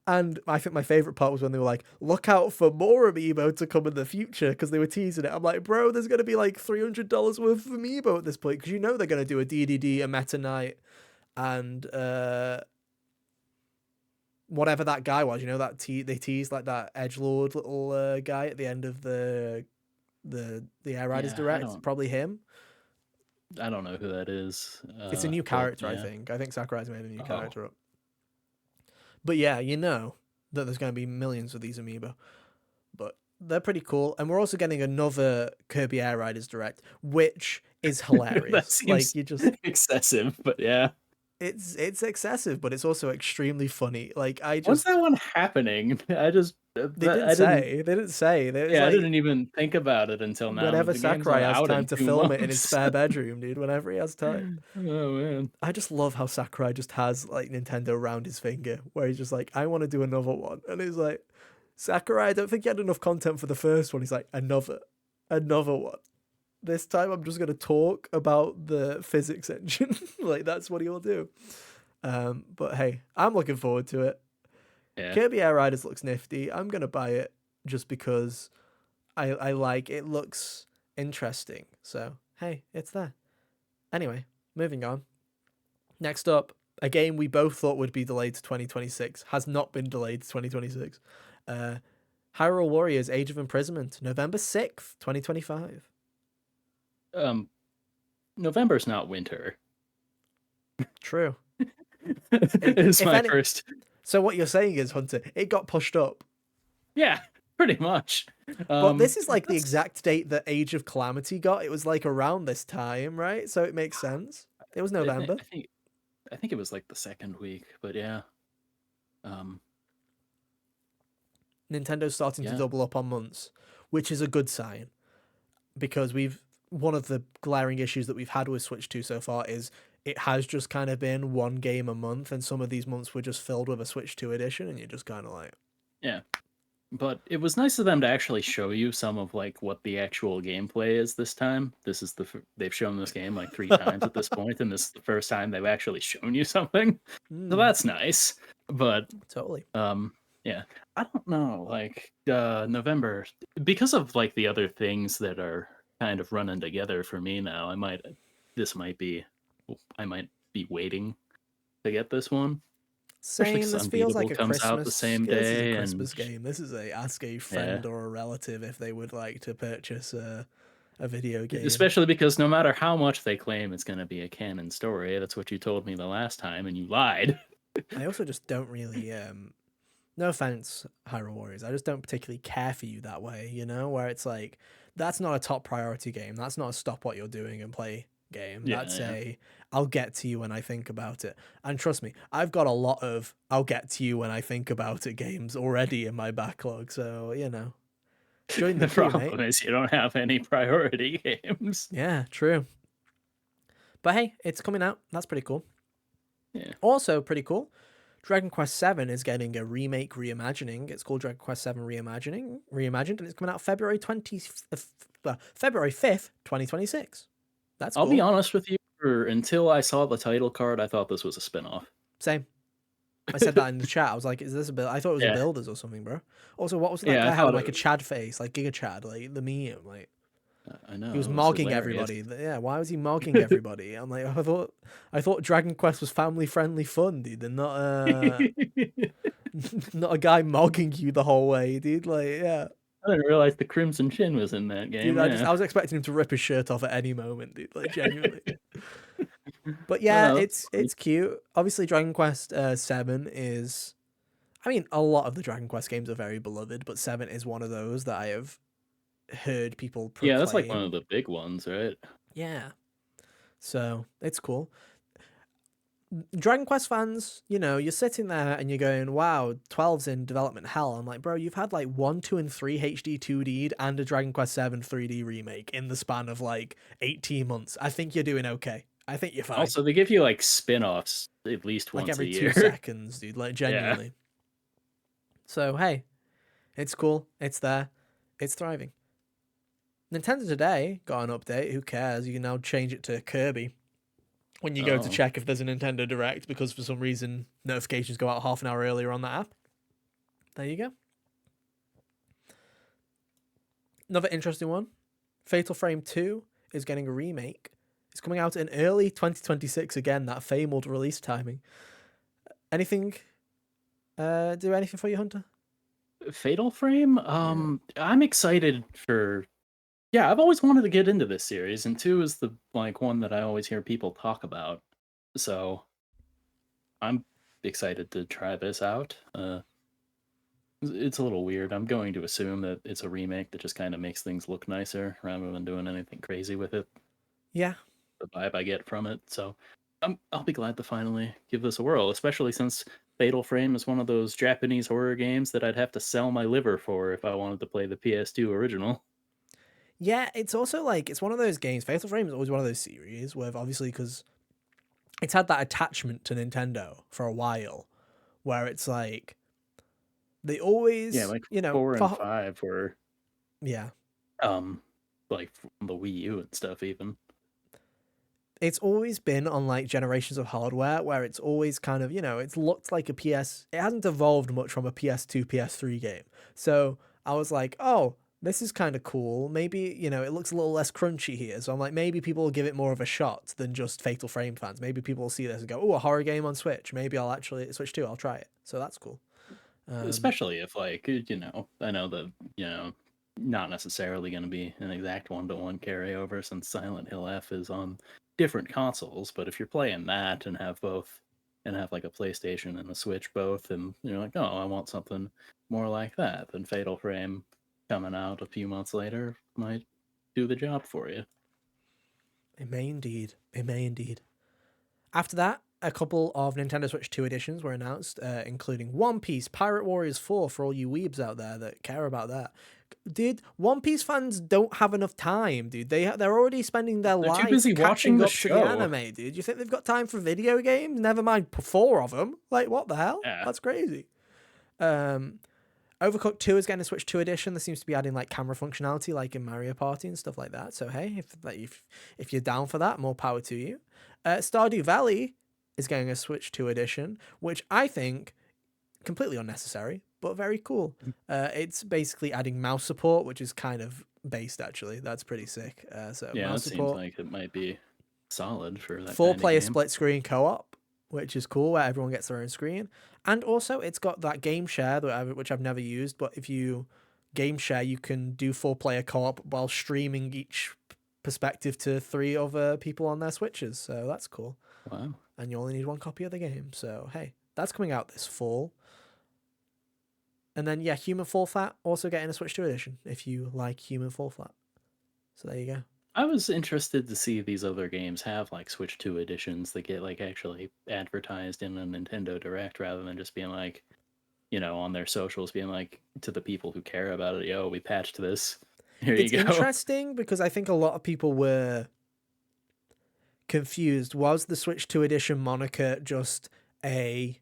And I think my favorite part was when they were like, look out for more amiibo to come in the future, because they were teasing it. I'm like, bro, there's going to be like $300 worth of amiibo at this point, because you know they're going to do a DDD, a Meta Knight, and whatever that guy was. You know, they teased like that edgelord little guy at the end of the Air Riders Yeah, Direct. Probably him. I don't know who that is. It's a new But character, I yeah. think. I think Sakurai's made a new Oh, character up. But yeah, you know that there's going to be millions of these amiibo. But they're pretty cool. And we're also getting another Kirby Air Riders Direct, which is that hilarious. Like, seems you just excessive, but yeah. it's excessive, but it's also extremely funny. Like, When's that one happening? they didn't I didn't. say. They didn't say. There's Yeah, I like didn't even think about it until now. whenever The game's Sakurai not has out time in to two film it in his months. spare bedroom, dude, whenever he has time. Oh man. I just love how Sakurai just has like Nintendo around his finger, where he's just like, I want to do another one. And he's like, Sakurai, I don't think you had enough content for the first one. He's like, another one. This time I'm just going to talk about the physics engine. Like, that's what he'll do. But hey, I'm looking forward to it. Yeah. Kirby Air Riders looks nifty. I'm going to buy it just because I like it. Looks interesting. So, hey, it's there. Anyway, moving on. Next up, a game we both thought would be delayed to 2026 has not been delayed to 2026. Hyrule Warriors Age of Imprisonment, November 6th, 2025. November's not winter. True. It's If my any, first. so what you're saying is, Hunter, it got pushed up. Yeah, pretty much. But this is like the That's exact date that Age of Calamity got. It was like around this time, right? So it makes sense. It was I think November. I think I think it was like the second week, but yeah. Um, Nintendo's starting to yeah, double up on months, which is a good sign, because one of the glaring issues that we've had with Switch 2 so far is it has just kind of been one game a month, and some of these months were just filled with a Switch 2 edition, and you're just kind of like, yeah. But it was nice of them to actually show you some of like what the actual gameplay is this time. This is they've shown this game like 3 times at this point, and this is the first time they've actually shown you something. So that's nice. But totally. yeah, I don't know. Like November, because of like the other things that are kind of running together for me now. This might be. I might be waiting to get this one. Especially Same. because This feels like Unbeatable a comes out the Christmas. same This is a day, and Christmas game. This is a ask a yeah. friend or a relative if they would like to purchase a video game. Especially because no matter how much they claim it's going to be a canon story, that's what you told me the last time, and you lied. I also just don't really no offense, Hyrule Warriors, I just don't particularly care for you that way, you know, where it's like, that's not a top priority game. That's not a stop what you're doing and play game. Yeah, That's yeah. I'll get to you when I think about it. And trust me, I've got a lot of I'll get to you when I think about it games already in my backlog. So, you know, join the The queue, mate. problem is you don't have any priority games. Yeah, true. But hey, it's coming out. That's pretty cool. Yeah. Also, pretty cool. Dragon Quest VII is getting a remake reimagining. It's called Dragon Quest VII Reimagined, and it's coming out February 5th, 2026. That's I'll cool. be honest with you, until I saw the title card, I thought this was a spin-off. Same. I said that in the chat. I was like, is this a build? I thought it was a Yeah. Builders or something, bro. Also, what was that Yeah, I guy having thought like a Chad face, like Giga Chad, like the meme, like I know. he was it mogging hilarious. everybody. Yeah, why was he mogging everybody? I'm like, I thought Dragon Quest was family friendly fun, dude, and not not a guy mogging you the whole way, dude. Like, yeah. I didn't realize the Crimson Chin was in that game. Dude, Yeah. I was expecting him to rip his shirt off at any moment, dude. Like, genuinely. But Oh, yeah, no, that's funny. it's cute. Obviously, Dragon Quest 7 is. I mean, a lot of the Dragon Quest games are very beloved, but 7 is one of those that I have heard people proclaim. Yeah, that's like one of the big ones, right? Yeah. So it's cool. Dragon Quest fans, you know, you're sitting there and you're going, wow, 12's in development hell. I'm like, bro, you've had like 1, 2, and 3 HD 2D'd and a Dragon Quest 7 3D remake in the span of like 18 months. I think you're doing okay. I think you're fine. Also, they give you like spin-offs at least like once every a 2 year. seconds, dude. Like, genuinely. Yeah. So, hey, it's cool. It's there. It's thriving. Nintendo today got an update. Who cares? You can now change it to Kirby. when you go to Oh, check if there's a Nintendo Direct, because for some reason notifications go out half an hour earlier on that app. There you go. Another interesting one. Fatal Frame 2 is getting a remake. It's coming out in early 2026 again, that fabled release timing. Anything do anything for you, Hunter? Fatal Frame. Yeah. I'm excited for. Yeah, I've always wanted to get into this series, and two is the like one that I always hear people talk about. So I'm excited to try this out. It's a little weird. I'm going to assume that it's a remake that just kind of makes things look nicer rather than doing anything crazy with it. Yeah. The vibe I get from it. So I'll be glad to finally give this a whirl, especially since Fatal Frame is one of those Japanese horror games that I'd have to sell my liver for if I wanted to play the PS2 original. Yeah, it's also like, it's one of those games. Fatal Frame is always one of those series where, obviously, because it's had that attachment to Nintendo for a while, where it's like, they Yeah, always, like you know, 4 and for, 5 were yeah, um like from the Wii U and stuff even. it's always been on like generations of hardware where it's always kind of, it's looked like a PS. It hasn't evolved much from a PS2, PS3 game. So I was like, oh, this is kind of cool. Maybe, it looks a little less crunchy here. So I'm like, maybe people will give it more of a shot than just Fatal Frame fans. Maybe people will see this and go, oh, a horror game on Switch. Maybe I'll actually Switch 2. I'll try it. So that's cool. Um, Especially if like, I know that, not necessarily going to be an exact one-to-one carryover since Silent Hill F is on different consoles, but if you're playing that and have both and have like a PlayStation and a Switch both and you're like, "Oh, I want something more like that," then Fatal Frame coming out a few months later might do the job for you. it may indeed. It may indeed. After that, a couple of Nintendo Switch 2 editions were announced, including One Piece Pirate Warriors 4 for all you weebs out there that care about that. Dude, One Piece fans don't have enough time, dude. They're already spending their They're too life busy watching catching the up to the show. anime, dude. You think they've got time for video games? Never mind four of them. Like, what the hell? Yeah. That's crazy. Um, Overcooked 2 is getting a Switch 2 edition. That seems to be adding like camera functionality, like in Mario Party and stuff like that. So hey, if you're down for that, more power to you. Stardew Valley is getting a Switch 2 edition, which I think completely unnecessary, but very cool. It's basically adding mouse support, which is kind of based actually. That's pretty sick. So Yeah, mouse that seems support, like it might be solid for that four kind of player game. split screen co-op, which is cool, where everyone gets their own screen. And also it's got that game share which I've never used, but if you game share, you can do 4 player co-op while streaming each perspective to 3 other people on their Switches. So that's cool. Wow. And you only need 1 copy of the game. So hey, that's coming out this fall. And then yeah, Human Fall Flat also getting a Switch 2 edition if you like Human Fall Flat. So there you go. I was interested to see these other games have like Switch 2 editions that get like actually advertised in a Nintendo Direct rather than just being like, on their socials being like to the people who care about it, yo, we patched this. Here It's you go. interesting because I think a lot of people were confused. Was the Switch 2 edition moniker just a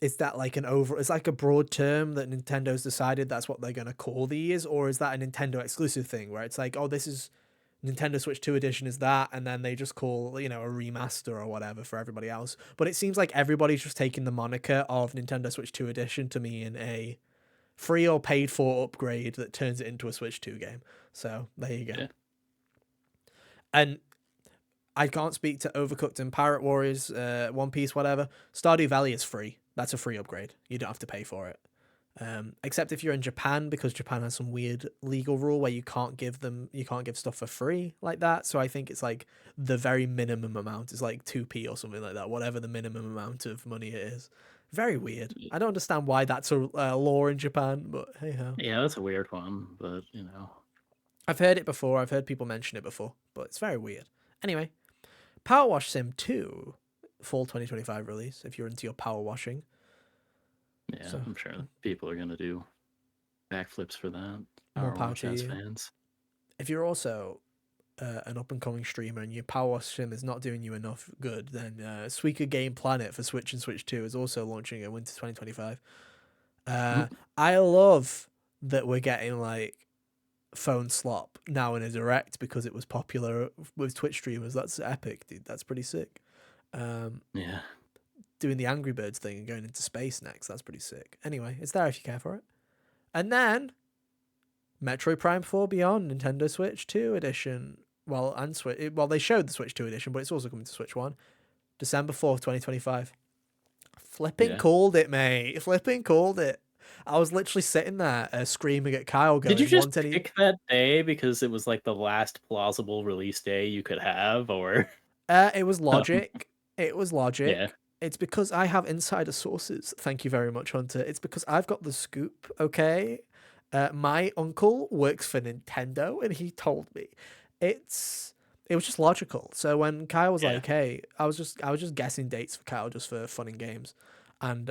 is that like it's like a broad term that Nintendo's decided that's what they're going to call these, or is that a Nintendo exclusive thing where it's like, oh, this is Nintendo Switch 2 edition is that, and then they just call, a remaster or whatever for everybody else. But it seems like everybody's just taking the moniker of Nintendo Switch 2 edition to mean a free or paid for upgrade that turns it into a Switch 2 game. So there you go. Yeah. And I can't speak to Overcooked and Pirate Warriors, One Piece, whatever. Stardew Valley is free. That's a free upgrade. You don't have to pay for it. Except if you're in Japan, because Japan has some weird legal rule where you can't give stuff for free like that. So I think it's like the very minimum amount is like 2p or something like that, whatever the minimum amount of money it is. Very weird. I don't understand why that's a law in Japan, but hey ho. Yeah, that's a weird one, but I've heard it before. I've heard people mention it before, but it's very weird. Anyway, Power Wash Sim 2, fall 2025 release, if you're into your power washing. yeah, So I'm sure people are gonna do backflips for that. more Power power Wash to has you. fans. If you're also an up and coming streamer and your Power Wash Sim is not doing you enough good, then Suika Game Planet for Switch and Switch 2 is also launching in winter 2025. Mm. I love that we're getting like phone slop now in a direct because it was popular with Twitch streamers. That's epic, dude. That's pretty sick. Yeah. Doing the Angry Birds thing and going into space next. That's pretty sick. Anyway, it's there if you care for it. And then Metroid Prime 4 Beyond, Nintendo Switch 2 edition. Well, and Switch. Well, they showed the Switch 2 edition, but it's also coming to Switch 1. December 4th, 2025. Flipping Yeah. called it, mate. Flipping called it. I was literally sitting there screaming at Kyle Did you going, just want any... pick that day because it was like the last plausible release day you could have, or It was um, logic. It was yeah, logic. It's because I have insider sources. Thank you very much, Hunter. It's because I've got the scoop, okay? My uncle works for Nintendo and he told me. It was just logical. So when Kyle was yeah, like, "Hey," I was just guessing dates for Kyle just for fun and games. And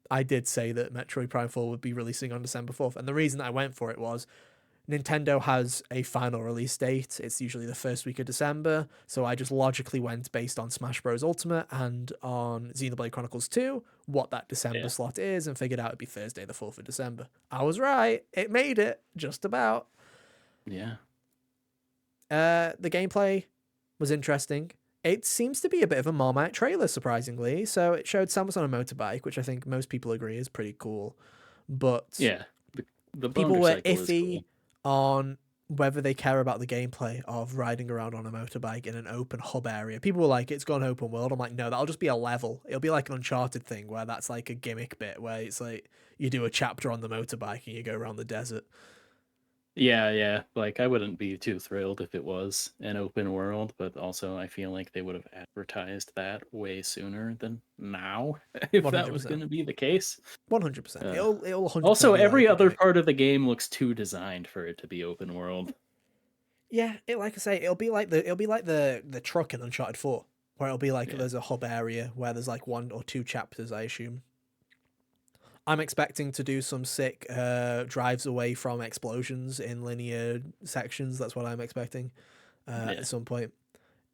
I did say that Metroid Prime 4 would be releasing on December 4th. And the reason I went for it was Nintendo has a final release date. It's usually the first week of December. So I just logically went based on Smash Bros. Ultimate and on Xenoblade Chronicles 2, what that December yeah, slot is, and figured out it'd be Thursday, the 4th of December. I was right. It made it, just about. yeah, The gameplay was interesting. It seems to be a bit of a Marmite trailer, surprisingly. So it showed Samus on a motorbike, which I think most people agree is pretty cool. But yeah. The people were motorcycle is iffy cool. on whether they care about the gameplay of riding around on a motorbike in an open hub area. People were like, it's gone open world. I'm like, no, that'll just be a level. It'll be like an Uncharted thing where that's like a gimmick bit where it's like you do a chapter on the motorbike and you go around the desert. Yeah, yeah. Like I wouldn't be too thrilled if it was an open world, but also I feel like they would have advertised that way sooner than now if that was 100%. going to be the case. 100%. Uh, It'll 100% Also, be every like a other gimmick. part of the game looks too designed for it to be open world. Yeah, it like I say, it'll be like the truck in Uncharted 4, where it'll be like Yeah, there's a hub area where there's like one or two chapters, I assume. I'm expecting to do some sick drives away from explosions in linear sections. That's what I'm expecting yeah, at some point.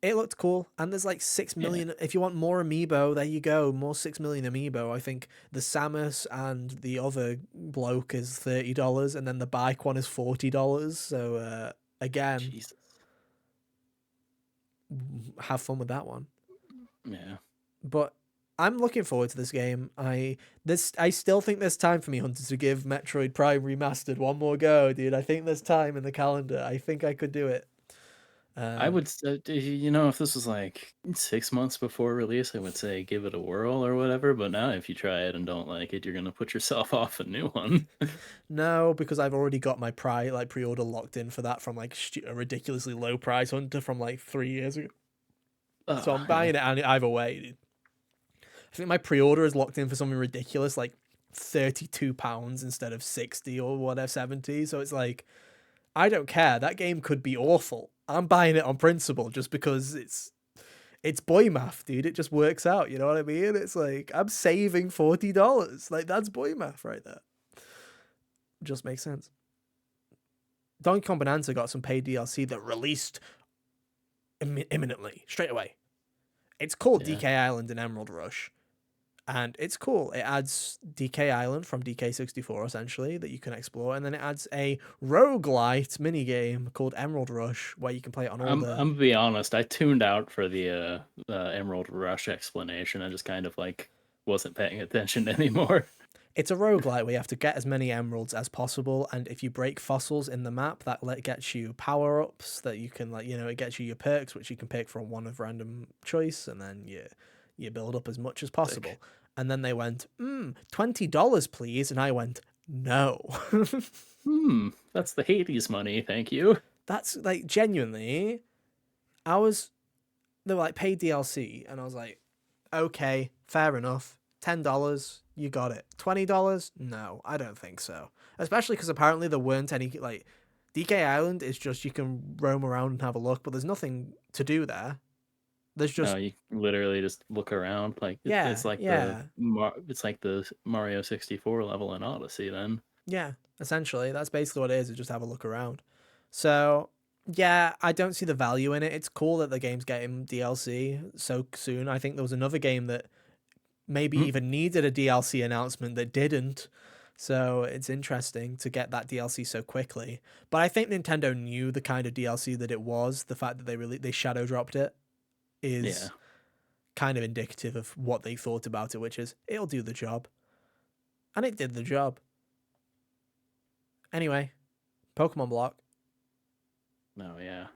It looked cool, and there's like six yeah. million. If you want more amiibo, there you go. More 6 million amiibo. I think the Samus and the other bloke is $30, and then the bike one is $40. So again, Jesus. have fun with that one. Yeah. But I'm looking forward to this game. I still think there's time for me, Hunter, to give Metroid Prime Remastered one more go, dude. I think there's time in the calendar. I think I could do it. I Um, would, if this was like 6 months before release, I would say give it a whirl or whatever. But now, if you try it and don't like it, you're gonna put yourself off a new one. no, because I've already got my pre-order locked in for that from like a ridiculously low price, Hunter, from like 3 years ago. So Oh, I'm yeah. buying it either way, dude. I think my pre-order is locked in for something ridiculous, like £32 instead of 60 or whatever, 70. So it's like I don't care. That game could be awful. I'm buying it on principle just because it's boy math, dude. It just works out. You know what I mean? It's like I'm saving $40. Like that's boy math right there. Just makes sense. Donkey Kong Bonanza got some paid DLC that released imminently, straight away. It's called Yeah. DK Island and Emerald Rush. And it's cool. It adds DK Island from DK64 essentially that you can explore, and then it adds a roguelite minigame called Emerald Rush where you can play it on all the... I'm gonna be honest. I tuned out for the Emerald Rush explanation. I just kind of like wasn't paying attention anymore. It's a roguelite where you have to get as many emeralds as possible, and if you break fossils in the map, gets you power-ups that you can, like, it gets you your perks, which you can pick from one of random choice, and then you build up as much as possible. Like, And then they went, $20, please, and I went, no. that's the Hades money. Thank you. That's like genuinely, I was they were like paid DLC, and I was like, okay, fair enough. $10, you got it. $20, no, I don't think so. Especially because apparently there weren't any like DK Island is just you can roam around and have a look, but there's nothing to do there. There's No, just you literally just look around. Like yeah, yeah, it's like the Mario 64 level in Odyssey. Then yeah. Essentially, that's basically what it is. Just have a look around. So yeah, I don't see the value in it. It's cool that the game's getting DLC so soon. I think there was another game that maybe Hmm, even needed a DLC announcement that didn't. So it's interesting to get that DLC so quickly. But I think Nintendo knew the kind of DLC that it was. The fact that they shadow dropped it yeah, is kind of indicative of what they thought about it, which is it'll do the job. And it did the job. Anyway, Pokemon Block. Oh yeah,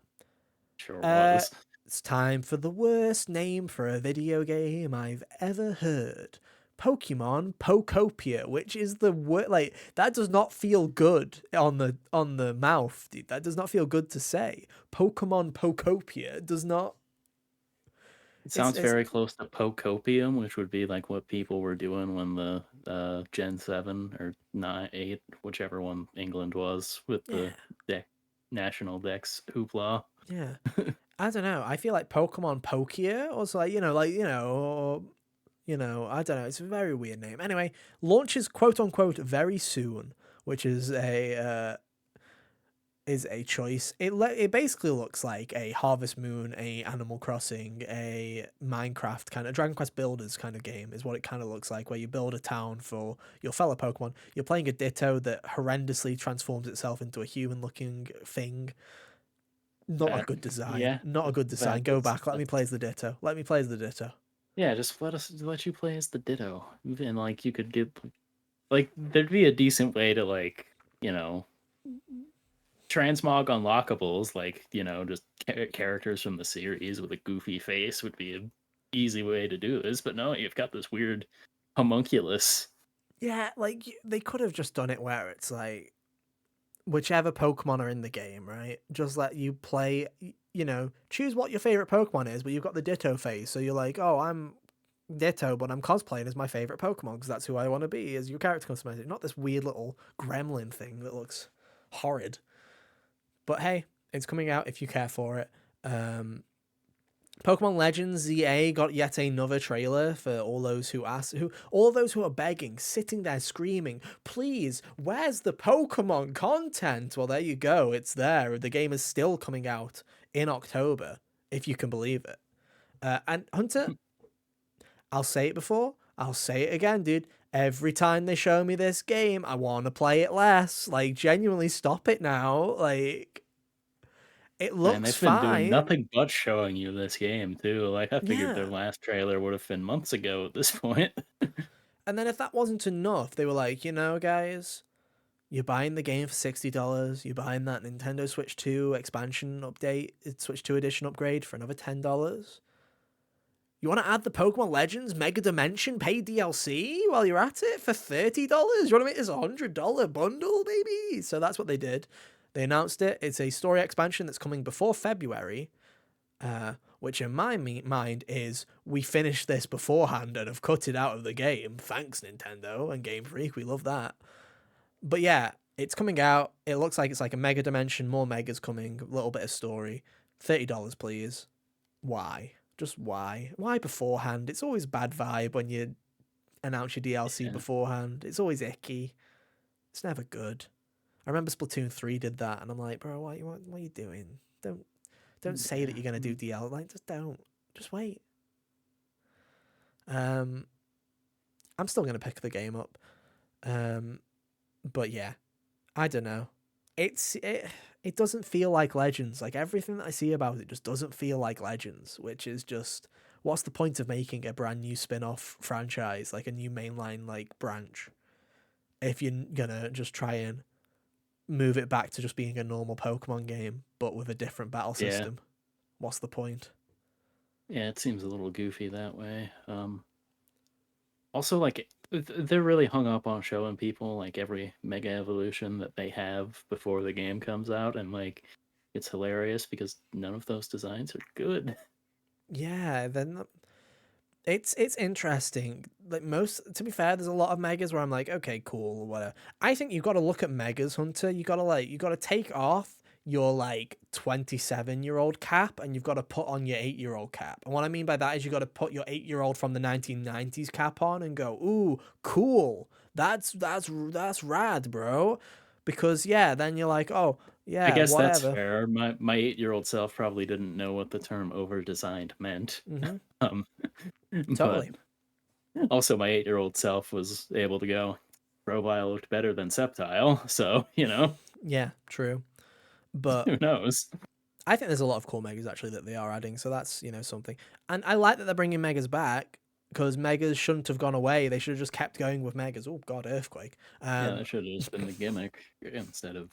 sure Uh, was. it's time for the worst name for a video game I've ever heard. Pokemon Pokopia, which is the word, like, that does not feel good on the mouth, dude. That does not feel good to say. Pokemon Pokopia does not. It sounds It's very close to Pocopium, which would be like what people were doing when the Gen 7 or 9, 8, whichever one England was, with yeah, the national Dex hoopla. yeah. I don't know. I feel like Pokemon Pokia, or so, like, I don't know. It's a very weird name. Anyway, launches quote unquote very soon, which is a choice. It basically looks like a Harvest Moon, a Animal Crossing, a Minecraft kind of Dragon Quest Builders kind of game is what it kind of looks like, where you build a town for your fellow Pokemon. You're playing a Ditto that horrendously transforms itself into a human-looking thing. Not a That good design. yeah, Not a good design. Go back. Let me play that's as the Ditto. Let me play as the Ditto. yeah. Just let you play as the Ditto, and like you could get like there'd be a decent way to like you know transmog unlockables, like just characters from the series with a goofy face would be an easy way to do this. But no, you've got this weird homunculus. Yeah, like they could have just done it where it's like whichever Pokemon are in the game, right? Just let you play, choose what your favorite Pokemon is, but you've got the Ditto face. So you're like, oh, I'm Ditto, but I'm cosplaying as my favorite Pokemon because that's who I want to be as your character customization. Not this weird little gremlin thing that looks horrid. But hey, it's coming out if you care for it. Pokemon Legends ZA got yet another trailer for all those who are begging, sitting there screaming, please, where's the Pokemon content? Well, there you go, it's there. The game is still coming out in October, if you can believe it. And Hunter, I'll say it before, I'll say it again, dude. Every time they show me this game, I want to play it less. Like, genuinely, stop it now. Like, it Man, looks they've been doing fine. nothing but showing you this game too. Like I figured their Yeah. last trailer would have been months ago at this point. And then if that wasn't enough, they were like, guys, you're buying the game for $60. You're buying that Nintendo Switch 2 expansion update, Switch 2 edition upgrade for another $10. You want to add the Pokemon Legends Mega Dimension paid DLC while you're at it for $30? You want to make this $100 bundle, baby? So that's what they did. They announced it. It's a story expansion that's coming before February, which in my mind is we finished this beforehand and have cut it out of the game. Thanks, Nintendo and Game Freak. We love that. But yeah, it's coming out. It looks like it's like a Mega Dimension, more Megas coming, a little bit of story. $30, please. Why? Just why? Why beforehand? It's always bad vibe when you announce your DLC Yeah, beforehand. It's always icky. It's never good. I remember Splatoon 3 did that, and I'm like, bro, what are you doing? Don't say that yeah. you're gonna do DL. Like, just don't. Just wait. Um, I'm still gonna pick the game up. But yeah, I don't know. It doesn't feel like Legends. Like everything that I see about it just doesn't feel like Legends, which is just what's the point of making a brand new spin-off franchise, like a new mainline like branch, if you're gonna just try and move it back to just being a normal Pokemon game but with a different battle Yeah. system? What's the point? Yeah, it seems a little goofy that way. Also, like they're really hung up on showing people like every mega evolution that they have before the game comes out, and like it's hilarious because none of those designs are good. Yeah, then it's interesting. Like most, to be fair, there's a lot of megas where I'm like, okay, cool, or whatever. I think you got to look at megas, Hunter. You got to take off your like 27-year-old cap and you've got to put on your 8-year-old cap. And what I mean by that is you got to put your 8-year-old from the 1990s cap on and go, ooh, cool. That's rad, bro. Because yeah, then you're like, oh I yeah, guess that's whatever. fair. My 8-year-old self probably didn't know what the term over designed meant. Mm-hmm. Um, but Totally. also my 8-year-old self was able to go, Grovyle looked better than Sceptile, so Yeah, true. But who knows? I think there's a lot of cool megas actually that they are adding, so that's, something. And I like that they're bringing megas back because megas shouldn't have gone away. They should have just kept going with megas. Oh god, earthquake. Yeah, that should have just been the gimmick instead of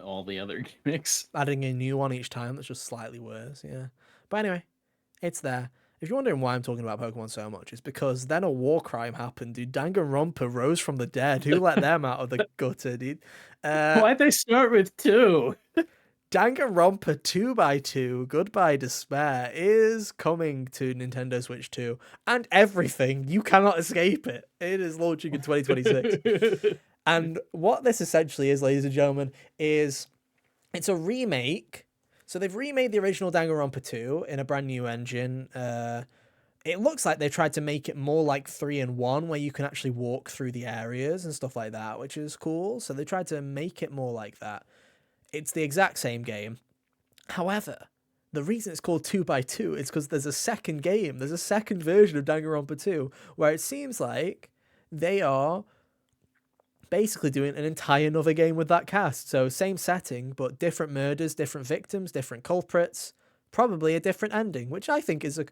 all the other gimmicks. Adding a new one each time that's just slightly worse. Yeah, but anyway, it's there. If you're wondering why I'm talking about Pokemon so much, it's because then a war crime happened, dude. Danganronpa rose from the dead. Who let them out of the gutter, dude? Why'd they start with 2? Danganronpa 2x2, Goodbye Despair, is coming to Nintendo Switch 2 and everything. You cannot escape it. It is launching in 2026. And what this essentially is, ladies and gentlemen, is it's a remake. So they've remade the original Danganronpa 2 in a brand new engine. It looks like they've tried to make it more like 3-in-1, where you can actually walk through the areas and stuff like that, which is cool. So they tried to make it more like that. It's the exact same game. However, the reason it's called 2x2 is because there's a second game. There's a second version of Danganronpa 2 where it seems like they are basically doing an entire another game with that cast. So same setting, but different murders, different victims, different culprits, probably a different ending, which I think is a...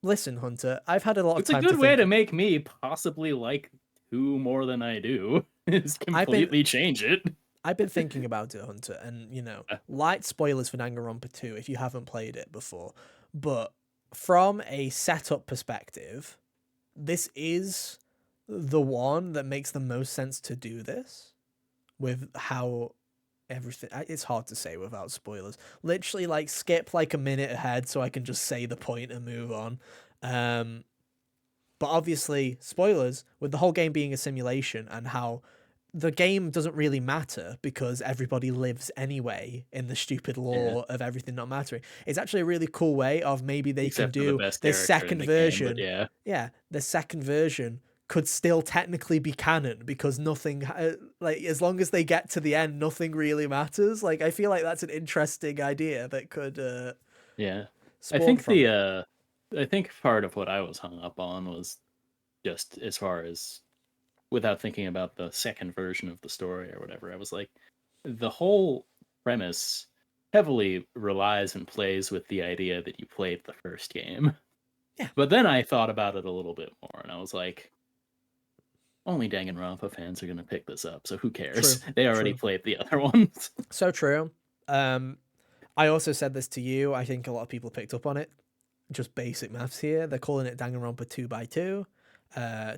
Listen, Hunter, I've had a lot of time to think... It's a good way to make me possibly like 2 more than I do, is completely change it. I've been thinking about it, Hunter, and, light spoilers for Danganronpa 2 if you haven't played it before. But from a setup perspective, this is the one that makes the most sense to do this with how everything... It's hard to say without spoilers. Literally, skip a minute ahead so I can just say the point and move on. But obviously, spoilers, with the whole game being a simulation and how the game doesn't really matter because everybody lives anyway in the stupid law of everything not mattering. It's actually a really cool way of maybe they can do the second version. Game, the second version could still technically be canon because nothing, as long as they get to the end, nothing really matters. I feel like that's an interesting idea that could, I think part of what I was hung up on was just as far as, without thinking about the second version of the story or whatever, I was like, the whole premise heavily relies and plays with the idea that you played the first game. Yeah. But then I thought about it a little bit more, and I was like, only Danganronpa fans are going to pick this up, so who cares? True. They already played the other ones. So true. I also said this to you. I think a lot of people picked up on it. Just basic maths here. They're calling it Danganronpa 2x2.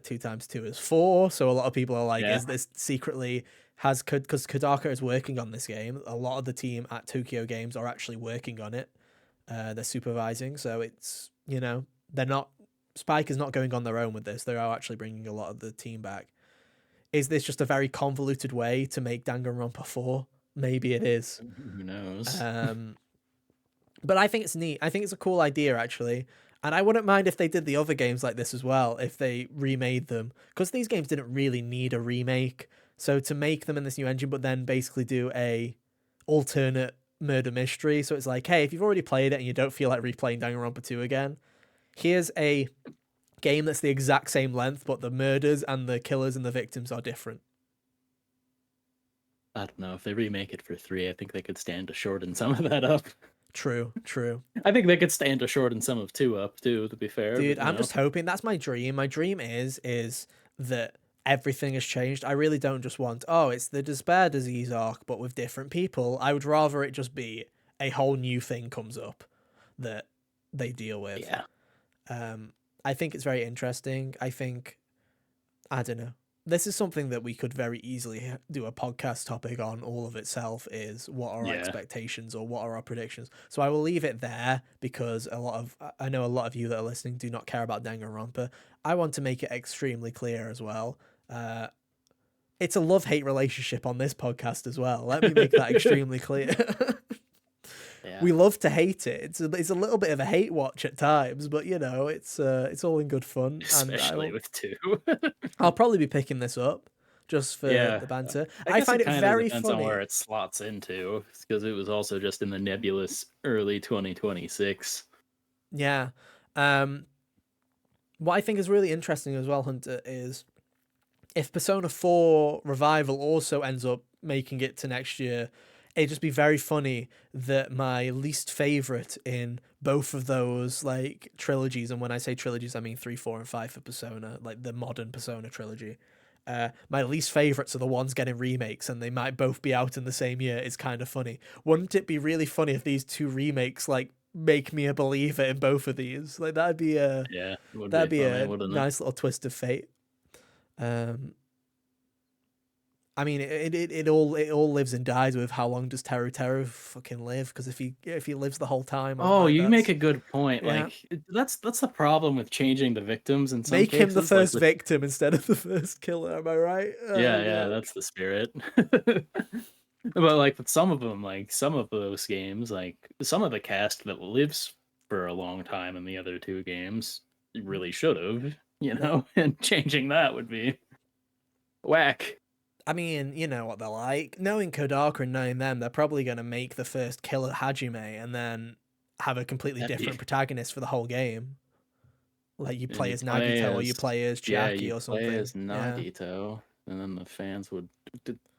2 times 2 is 4, so a lot of people are like, is this secretly because Kodaka is working on this game. A lot of the team at Tokyo Games are actually working on it. They're supervising, so it's, they're not... Spike is not going on their own with this. They are actually bringing a lot of the team back. Is this just a very convoluted way to make Danganronpa 4? Maybe it is. Who knows? But I think it's neat. I think it's a cool idea, actually. And I wouldn't mind if they did the other games like this as well, if they remade them. Because these games didn't really need a remake. So to make them in this new engine, but then basically do a alternate murder mystery. So it's like, hey, if you've already played it and you don't feel like replaying Danganronpa 2 again, here's a game that's the exact same length, but the murders and the killers and the victims are different. I don't know. If they remake it for 3, I think they could stand to shorten some of that up. True. I think they could stand to shorten some of 2 up too, to be fair. Dude, I'm just hoping. That's my dream. My dream is that everything has changed. I really don't just want, it's the despair disease arc, but with different people. I would rather it just be a whole new thing comes up that they deal with. Yeah. I think it's very interesting. I don't know. This is something that we could very easily do a podcast topic on all of itself, is what are our expectations or what are our predictions. So I will leave it there because I know a lot of you that are listening do not care about Danganronpa. I want to make it extremely clear as well. It's a love-hate relationship on this podcast as well. Let me make that extremely clear. Yeah. We love to hate it. It's a little bit of a hate watch at times, but it's all in good fun. Especially with 2. I'll probably be picking this up just for the banter. I find it very funny. On where it slots into, because it was also just in the nebulous early 2026. Yeah. What I think is really interesting as well, Hunter, is if Persona 4 Revival also ends up making it to next year, it'd just be very funny that my least favorite in both of those like trilogies, and when I say trilogies, I mean 3, 4, and 5 for Persona, like the modern Persona trilogy. My least favorites are the ones getting remakes, and they might both be out in the same year. It's kind of funny. Wouldn't it be really funny if these two remakes like make me a believer in both of these? Like Yeah, it would be that'd be funny, a wouldn't it? nice little twist of fate. Um, I mean, it all lives and dies with how long does Teru fucking live? Because if he lives the whole time, I'm Oh, like, you make that's a good point. yeah. Like that's the problem with changing the victims in some Make him the cases. Like first with victim instead of the first killer. Am I right? Oh yeah, god. that's the spirit. But like with some of them, like some of those games, like some of the cast that lives for a long time in the other two games really should have, That, and changing that would be whack. I mean, you know what they're like. Knowing Kodaka and knowing them, they're probably going to make the first killer Hajime and then have a completely That'd be different protagonist for the whole game. Like you and play you as play Nagito or as you play as yeah, Chiaki you or play something. as Yeah. Nagito, and then the fans would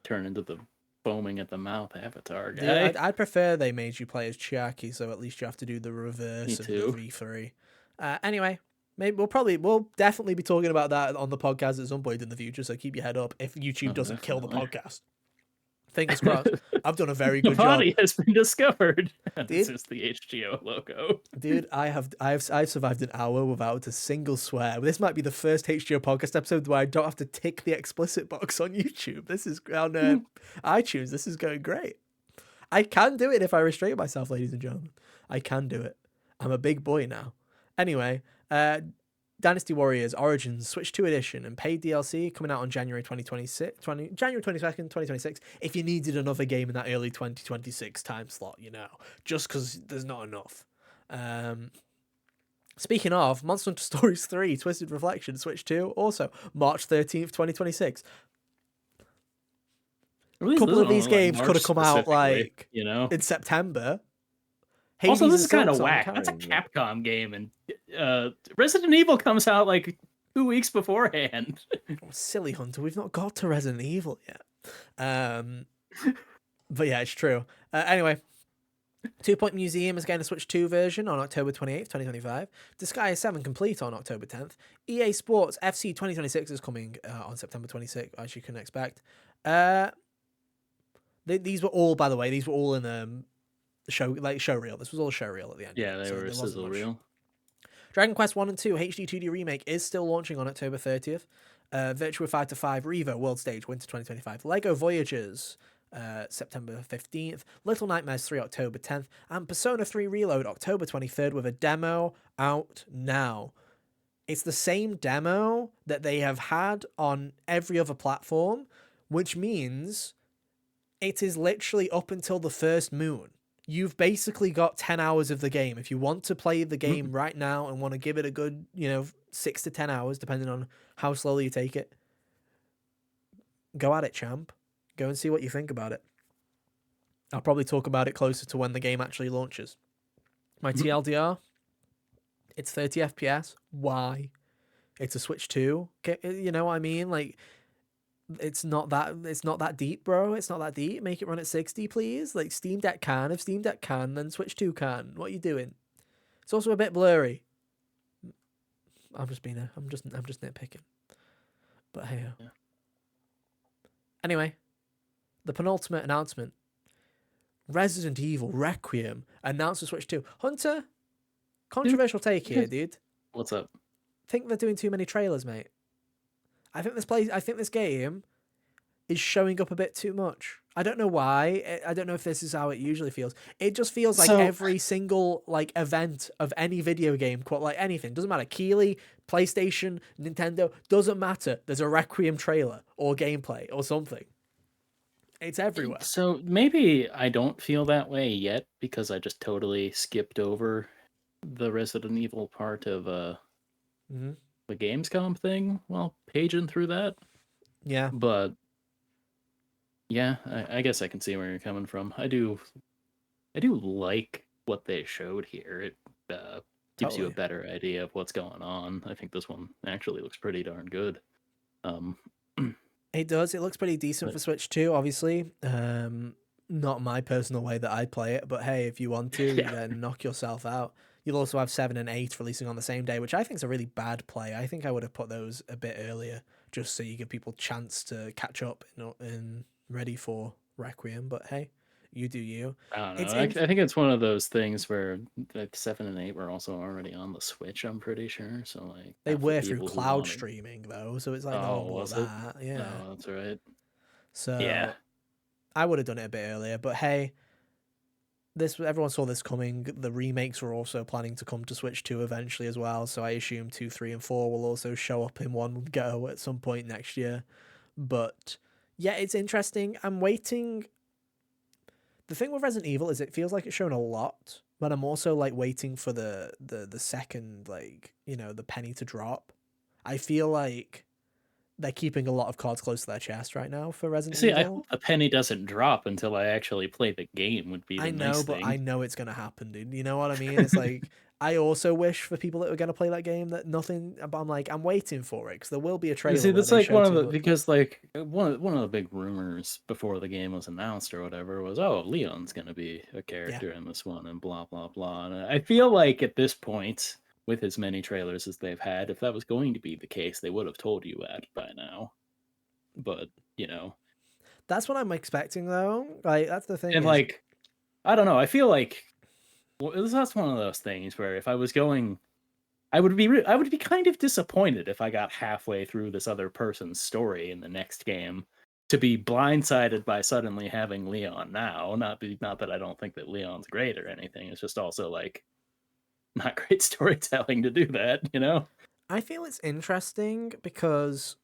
turn into the foaming at the mouth Avatar Dude, guy. I'd prefer they made you play as Chiaki, so at least you have to do the Me reverse of the too. V3. Anyway, maybe we'll definitely be talking about that on the podcast at some point in the future. So keep your head up if YouTube Oh, doesn't kill the definitely. podcast. Fingers crossed. I've done a very The good job, body has been discovered. This dude. is the HGO logo. Dude, I've survived an hour without a single swear. This might be the first HGO podcast episode where I don't have to tick the explicit box on YouTube. This is on iTunes. This is going great. I can do it if I restrain myself, ladies and gentlemen. I can do it. I'm a big boy now. Anyway, Dynasty Warriors Origins Switch 2 Edition and paid DLC coming out on January 2026, January 22nd, 2026. If you needed another game in that early 2026 time slot, just because there's not enough. Speaking of, Monster Hunter Stories 3 Twisted Reflection Switch 2, also March 13th, 2026. At least Couple this of one, these like games could March have come out specifically, like you know. in September. Also, Hades this and is kind of Silksong whack. That's a carrying it. Capcom game, and Resident Evil comes out like 2 weeks beforehand. Oh, silly Hunter, we've not got to Resident Evil yet. But yeah, it's true. Anyway, 2 Point Museum is getting a Switch 2 version on October 28th, 2025. Disgaea 7 Complete on October 10th. EA Sports FC 2026 is coming on September 26th, as you can expect. These were all, by the way, these were all in show reel. This was all show reel at the end. Yeah, they so were there wasn't sizzle much. reel. Dragon Quest 1 and 2 HD 2D Remake is still launching on October 30th. Virtua Fighter 5 Revo World Stage Winter 2025. Lego Voyagers September 15th. Little Nightmares 3 October 10th. And Persona 3 Reload October 23rd with a demo out now. It's the same demo that they have had on every other platform, which means it is literally up until the first moon. You've basically got 10 hours of the game. If you want to play the game right now and want to give it a good, 6 to 10 hours, depending on how slowly you take it, go at it, champ. Go and see what you think about it. I'll probably talk about it closer to when the game actually launches. My TLDR, it's 30 FPS. Why? It's a Switch 2. You know what I mean? Like, it's not that deep, bro. It's not that deep. Make it run at 60, please. Like Steam Deck can. If Steam Deck can, then Switch 2 can. What are you doing? It's also a bit blurry. I'm just nitpicking. But hey. Yeah. Anyway, the penultimate announcement. Resident Evil Requiem announced for Switch 2. Hunter, controversial take here, dude. What's up? Think they're doing too many trailers, mate. I think this game is showing up a bit too much. I don't know why. I don't know if this is how it usually feels. It just feels like every single event of any video game, like anything, doesn't matter. Keighley, PlayStation, Nintendo, doesn't matter. There's a Requiem trailer or gameplay or something. It's everywhere. So maybe I don't feel that way yet because I just totally skipped over the Resident Evil part of the Gamescom thing while paging through that. Yeah. But yeah, I guess I can see where you're coming from. I do like what they showed here. It gives you a better idea of what's going on. I think this one actually looks pretty darn good. It does. It looks pretty decent for Switch 2, obviously. not my personal way that I play it, but hey, if you want to, Yeah. then knock yourself out. You'll also have 7 and 8 releasing on the same day, which I think is a really bad play. I think I would have put those a bit earlier, just so you give people chance to catch up and ready for Requiem. But hey, you do you. I don't know. It's I in. think it's one of those things where like 7 and 8 were also already on the Switch. I'm pretty sure. So like They half the were through people who cloud wanted. streaming though, so it's like no one Oh, bought was it? that. Yeah. Oh, that's right. Yeah. So I would have done it a bit earlier, but hey, this everyone saw this coming. The remakes were also planning to come to Switch 2 eventually as well, so I assume 2, 3, and 4 will also show up in one go at some point next year. But yeah, it's interesting. I'm waiting. The thing with Resident Evil is it feels like it's shown a lot, but I'm also like waiting for the second, like, the penny to drop. I feel like they're keeping a lot of cards close to their chest right now for Resident See, I Evil. hope the penny doesn't drop until I actually play the game. Would be I the know, nice but I thing. know it's gonna happen, dude. You know what I mean? It's like I also wish for people that were gonna play that game that nothing. But I'm like, I'm waiting for it because there will be a trailer See, where that's they like show one of two the hooks. because like one of the big rumors before the game was announced or whatever was, oh, Leon's gonna be a Yeah, character in this one and blah blah blah. And I feel like at this point, with as many trailers as they've had, if that was going to be the case, they would have told you that by now. But you know, that's what I'm expecting though. Like that's the thing and is, like I don't know, I feel like that's one of those things where if I was going I would be kind of disappointed if I got halfway through this other person's story in the next game to be blindsided by suddenly having Leon now. Not that I don't think that Leon's great or anything. It's just also like not great storytelling to do that, you know? I feel it's interesting because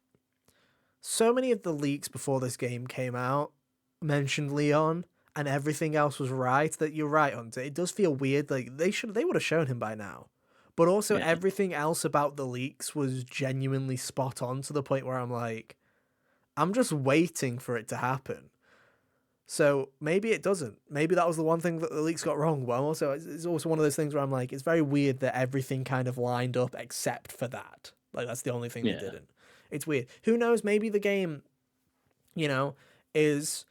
so many of the leaks before this game came out mentioned Leon and everything else was right. That you're right, Hunter. It does feel weird. Like they would have shown him by now. But also Yeah. everything else about the leaks was genuinely spot on to the point where I'm like, I'm just waiting for it to happen. So maybe it doesn't. Maybe that was the one thing that the leaks got wrong. But also, it's also one of those things where I'm like, it's very weird that everything kind of lined up except for that. Like that's the only thing that Yeah. didn't. It's weird. Who knows? Maybe the game, you know, is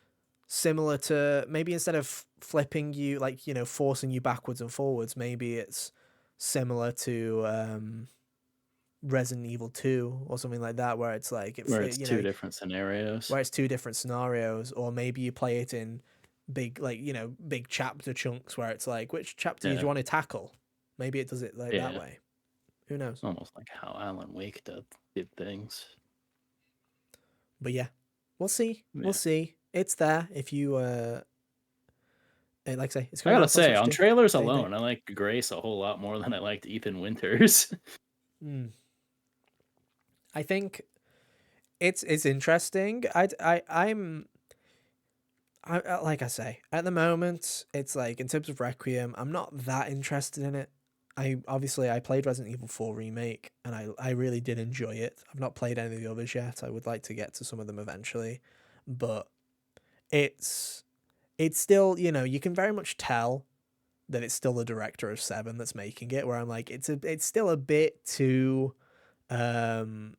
similar to maybe instead of flipping you like forcing you backwards and forwards, maybe it's similar to Resident Evil 2 or something like that, where it's like Where it's two different scenarios. where it's two different scenarios, or maybe you play it in big like big chapter chunks where it's like which chapter do you Yeah. want to tackle. Maybe it does it like that Yeah. way. Who knows? Almost like how Alan Wake did things. But yeah, we'll see. We'll Yeah. see. It's there if you like I say, it's I coming gotta out for say, Switch on 2. trailers Same date. alone, I like Grace a whole lot more than I liked Ethan Winters. Mm. I think it's interesting. Like I say, at the moment, it's like in terms of Requiem, I'm not that interested in it. I played Resident Evil 4 remake and I really did enjoy it. I've not played any of the others yet. I would like to get to some of them eventually, but it's it's still, you can very much tell that it's still the director of 7 that's making it, where I'm like it's still a bit too um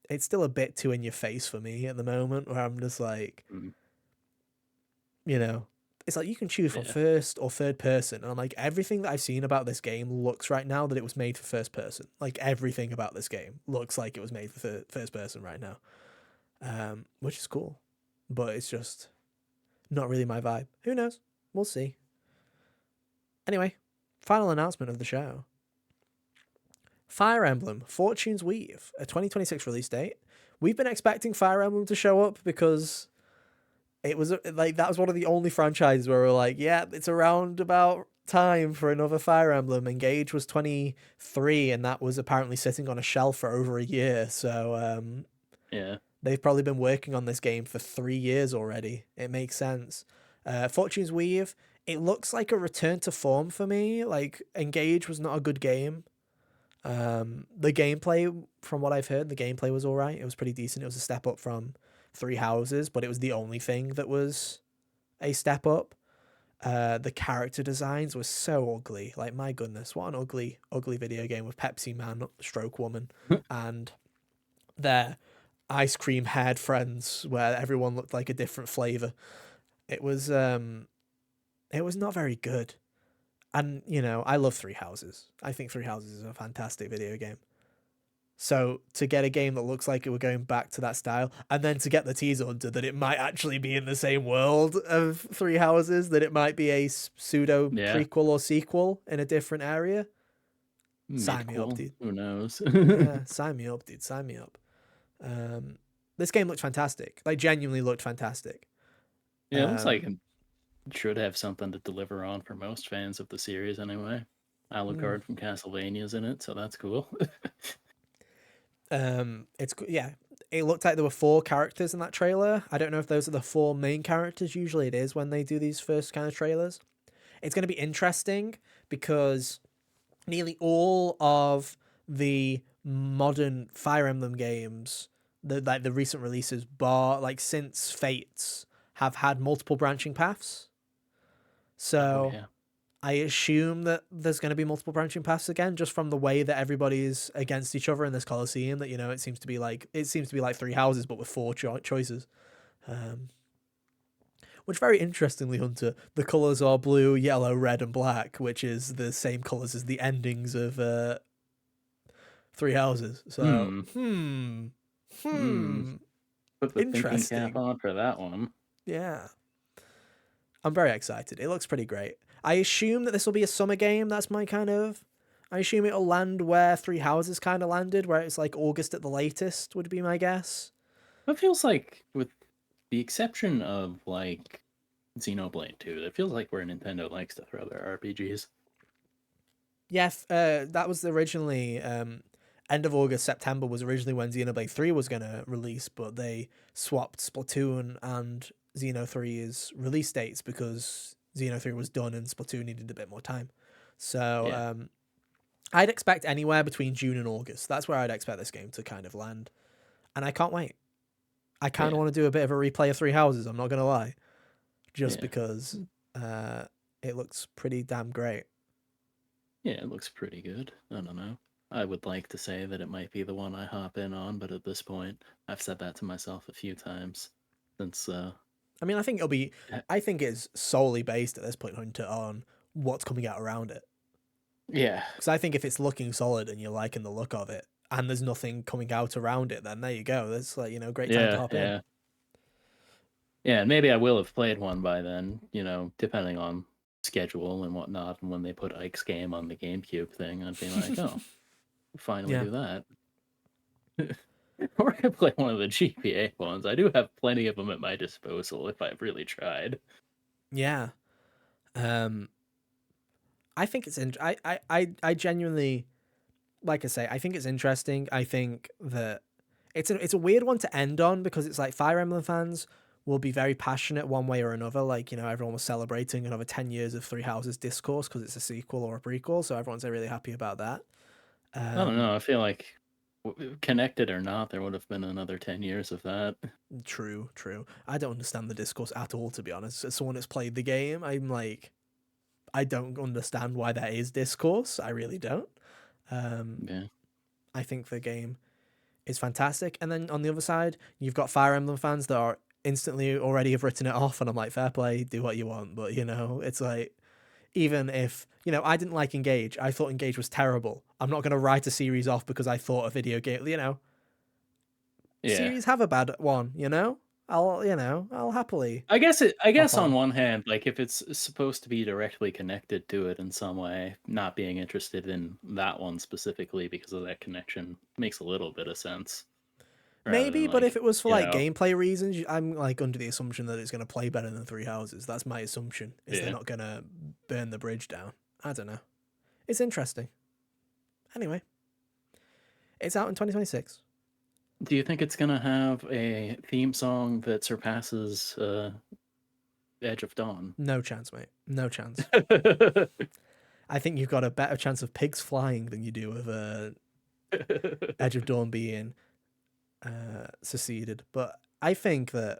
it's still a bit too in your face for me at the moment, where I'm just like, Mm, you know, it's like you can choose from yeah. first or third person, and I'm like, everything that I've seen about this game looks right now that it was made for first person. Like everything about this game looks like it was made for first person right now, which is cool, but it's just not really my vibe. Who knows? We'll see. Anyway, final announcement of the show. Fire Emblem Fortune's Weave, a 2026 release date. We've been expecting Fire Emblem to show up because it was like that was one of the only franchises where we're like, yeah, it's around about time for another Fire Emblem. Engage was 23, and that was apparently sitting on a shelf for over a year. So Yeah. they've probably been working on this game for 3 years already. It makes sense. Fortune's Weave. It looks like a return to form for me. Like Engage was not a good game. The gameplay, from what I've heard, the gameplay was all right. It was pretty decent. It was a step up from Three Houses, but it was the only thing that was a step up. The character designs were so ugly. Like, my goodness, what an ugly, ugly video game with Pepsi Man, Stroke Woman, and their ice cream haired friends where everyone looked like a different flavor. It was not very good. And I love Three Houses. I think Three Houses is a fantastic video game. So to get a game that looks like it were going back to that style, and then to get the teaser hunter that it might actually be in the same world of Three Houses, that it might be a pseudo Yeah, prequel or sequel in a different area, sign me up, midquel. dude. Who knows? Yeah, sign me up, dude. Sign me up. Um, this game looked fantastic. Like genuinely looked fantastic. Yeah, it looks like Um, it should have something to deliver on for most fans of the series anyway. mm, Alucard from Castlevania's in it, so that's cool. yeah. It looked like there were 4 characters in that trailer. I don't know if those are the 4 main characters. Usually it is when they do these first kind of trailers. It's going to be interesting because nearly all of the modern Fire Emblem games, the recent releases, bar like since Fates, have had multiple branching paths. Oh So yeah. I assume that there's going to be multiple branching paths again, just from the way that everybody's against each other in this Colosseum. That it seems to be like Three Houses, but with 4 choices. Um, which very interestingly, Hunter, the colors are blue, yellow, red, and black, which is the same colors as the endings of Three Houses. So, Hmm. Hmm. hmm, Put the thinking cap interesting. on for that one. Yeah, I'm very excited. It looks pretty great. I assume that this will be a summer game. That's my kind of. I assume it'll land where Three Houses kind of landed, where it's like August at the latest, would be my guess. It feels like, with the exception of like Xenoblade 2, it feels like where Nintendo likes to throw their RPGs. Yeah, that was originally end of August, September was originally when Xenoblade 3 was going to release, but they swapped Splatoon and Xeno 3's release dates because Xeno 3 was done and Splatoon needed a bit more time. So Yeah. I'd expect anywhere between June and August. That's where I'd expect this game to kind of land. And I can't wait. I kind of Yeah. want to do a bit of a replay of Three Houses, I'm not going to lie, just Yeah. because it looks pretty damn great. Yeah, it looks pretty good. I don't know. I would like to say that it might be the one I hop in on, but at this point, I've said that to myself a few times since I mean, I think it'll be. eh, I think it's solely based at this point, Hunter, on what's coming out around it. yeah. Because I think if it's looking solid and you're liking the look of it, and there's nothing coming out around it, then there you go. That's like great time to Yeah, hop in. yeah. Yeah, and maybe I will have played one by then, depending on schedule and whatnot, and when they put Ike's game on the GameCube thing, I'd be like, oh, finally Yeah, do that. Or I play one of the GPA ones. I do have plenty of them at my disposal if I've really tried. yeah. Um, I think it's I genuinely, like I say, I think it's interesting. I think that it's a weird one to end on because it's like Fire Emblem fans will be very passionate one way or another. Like everyone was celebrating another 10 years of Three Houses discourse because it's a sequel or a prequel, so everyone's really happy about that. I don't Um, know. I feel like, connected or not, there would have been another 10 years of that. True, true. I don't understand the discourse at all, to be honest. As someone that's played the game, I'm like, I don't understand why that is discourse. I really don't. Um, Yeah. I think the game is fantastic. And then on the other side, you've got Fire Emblem fans that are instantly already have written it off, and I'm like, fair play, do what you want. But it's like, even if I didn't like Engage, I thought Engage was terrible. I'm not going to write a series off because I thought a video game. Yeah. Series have a bad one. I'll happily I hop guess on on. one hand, like if it's supposed to be directly connected to it in some way, not being interested in that one specifically because of that connection makes a little bit of sense. Rather than Maybe, but if like, it was for like gameplay reasons, I'm like under the assumption that it's going to play better than Three Houses. That's my assumption. Is they're yeah. not going to burn the bridge down. I don't know. It's interesting. Anyway, it's out in 2026. Do you think it's gonna have a theme song that surpasses Edge of Dawn? No chance, mate. No chance. I think you've got a better chance of pigs flying than you do of Edge of Dawn being seceded. But I think that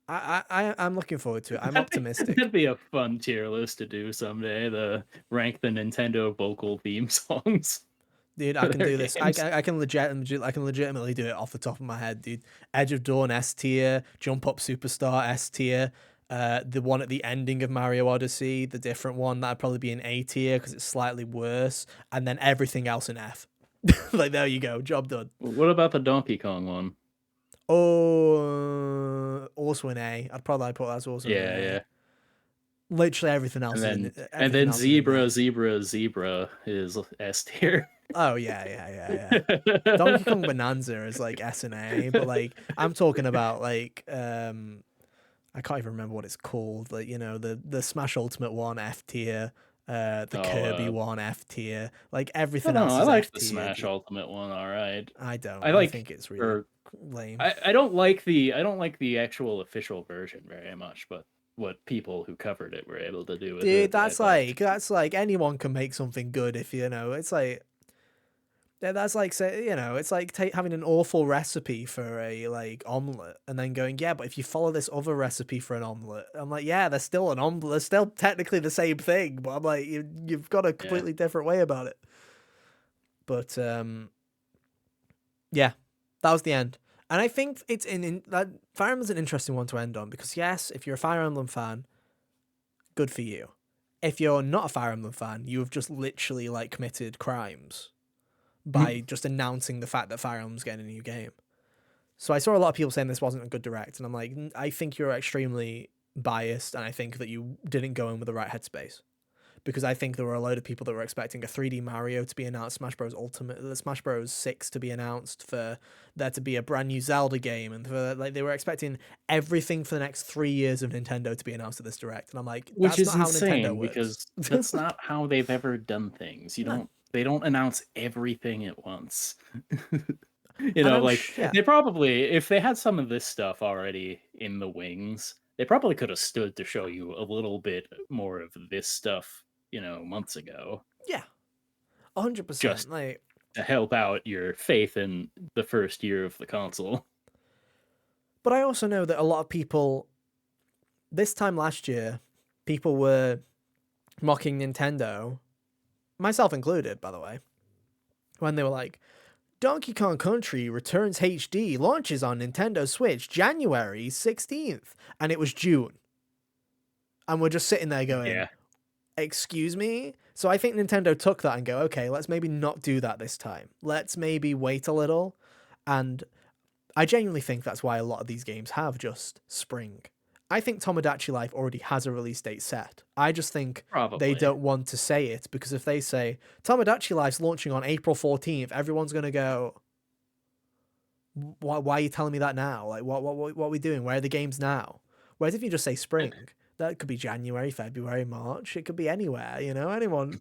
I'm looking forward to it. I'm optimistic. That'd be a fun tier list to do someday. The rank the Nintendo vocal theme songs. Dude, I for can their do this. I games. can I can legitimately do it off the top of my head, dude. Edge of Dawn S tier, Jump Up Superstar S tier, the one at the ending of Mario Odyssey, the different one that'd probably be an A tier because it's slightly worse, and then everything else in F. Like there you go, job done. What about the Donkey Kong one? Oh, also an A. I'd probably put that's also an Yeah, A. yeah. Literally everything else And is in then and everything then else is in Zebra, F. Zebra, Zebra is S tier. Oh yeah. Donkey Kong Bonanza is like S and A, but like I'm talking about like I can't even remember what it's called. Like the Smash Ultimate one F tier, the Oh, Kirby one F tier. Like I everything don't know. else I is liked F the tier, Smash dude. Ultimate one. All right. I don't. I I like, think it's really or lame. I don't like the actual official version very much, but what people who covered it were able to do with Dude, it, I liked. that's like anyone can make something good if it's like that's like say it's like having an awful recipe for a like omelet and then going yeah, but if you follow this other recipe for an omelet, I'm like yeah, they're still an omelet, they're still technically the same thing, but I'm like you've got a Yeah, completely different way about it. But yeah, that was the end, and I think it's in that Fire Emblem's an interesting one to end on because yes, if you're a Fire Emblem fan, good for you. If you're not a Fire Emblem fan, you have just literally like committed crimes by just announcing the fact that Fire Emblem's getting a new game. So I saw a lot of people saying this wasn't a good direct, and I'm like, I think you're extremely biased, and I think that you didn't go in with the right headspace. Because I think there were a load of people that were expecting a 3D Mario to be announced, Smash Bros. Ultimate, Smash Bros. 6 to be announced, for there to be a brand new Zelda game, and for like they were expecting everything for the next 3 years of Nintendo to be announced at this direct. And I'm like, which that's is not how Nintendo insane works. because that's not how they've ever done things. No, They don't announce everything at once. and Like yeah, they probably, if they had some of this stuff already in the wings, they probably could have stood to show you a little bit more of this stuff, months ago, yeah, 100%. just Like, to help out your faith in the first year of the console. but I also know that a lot of people this time last year, people were mocking Nintendo, myself included, by the way, when they were like, Donkey Kong Country Returns HD launches on Nintendo Switch January 16th. And it was June. And we're just sitting there going, Yeah, excuse me? So I think Nintendo took that and go, okay, let's maybe not do that this time. Let's maybe wait a little. And I genuinely think that's why a lot of these games have just spring. I think Tomodachi Life already has a release date set. I just think they probably. don't want to say it because if they say Tomodachi Life's launching on April 14th, everyone's going to go, why are you telling me that now? Like, what are we doing? Where are the games now? Whereas if you just say And spring, that could be January, February, March. It could be anywhere, anyone.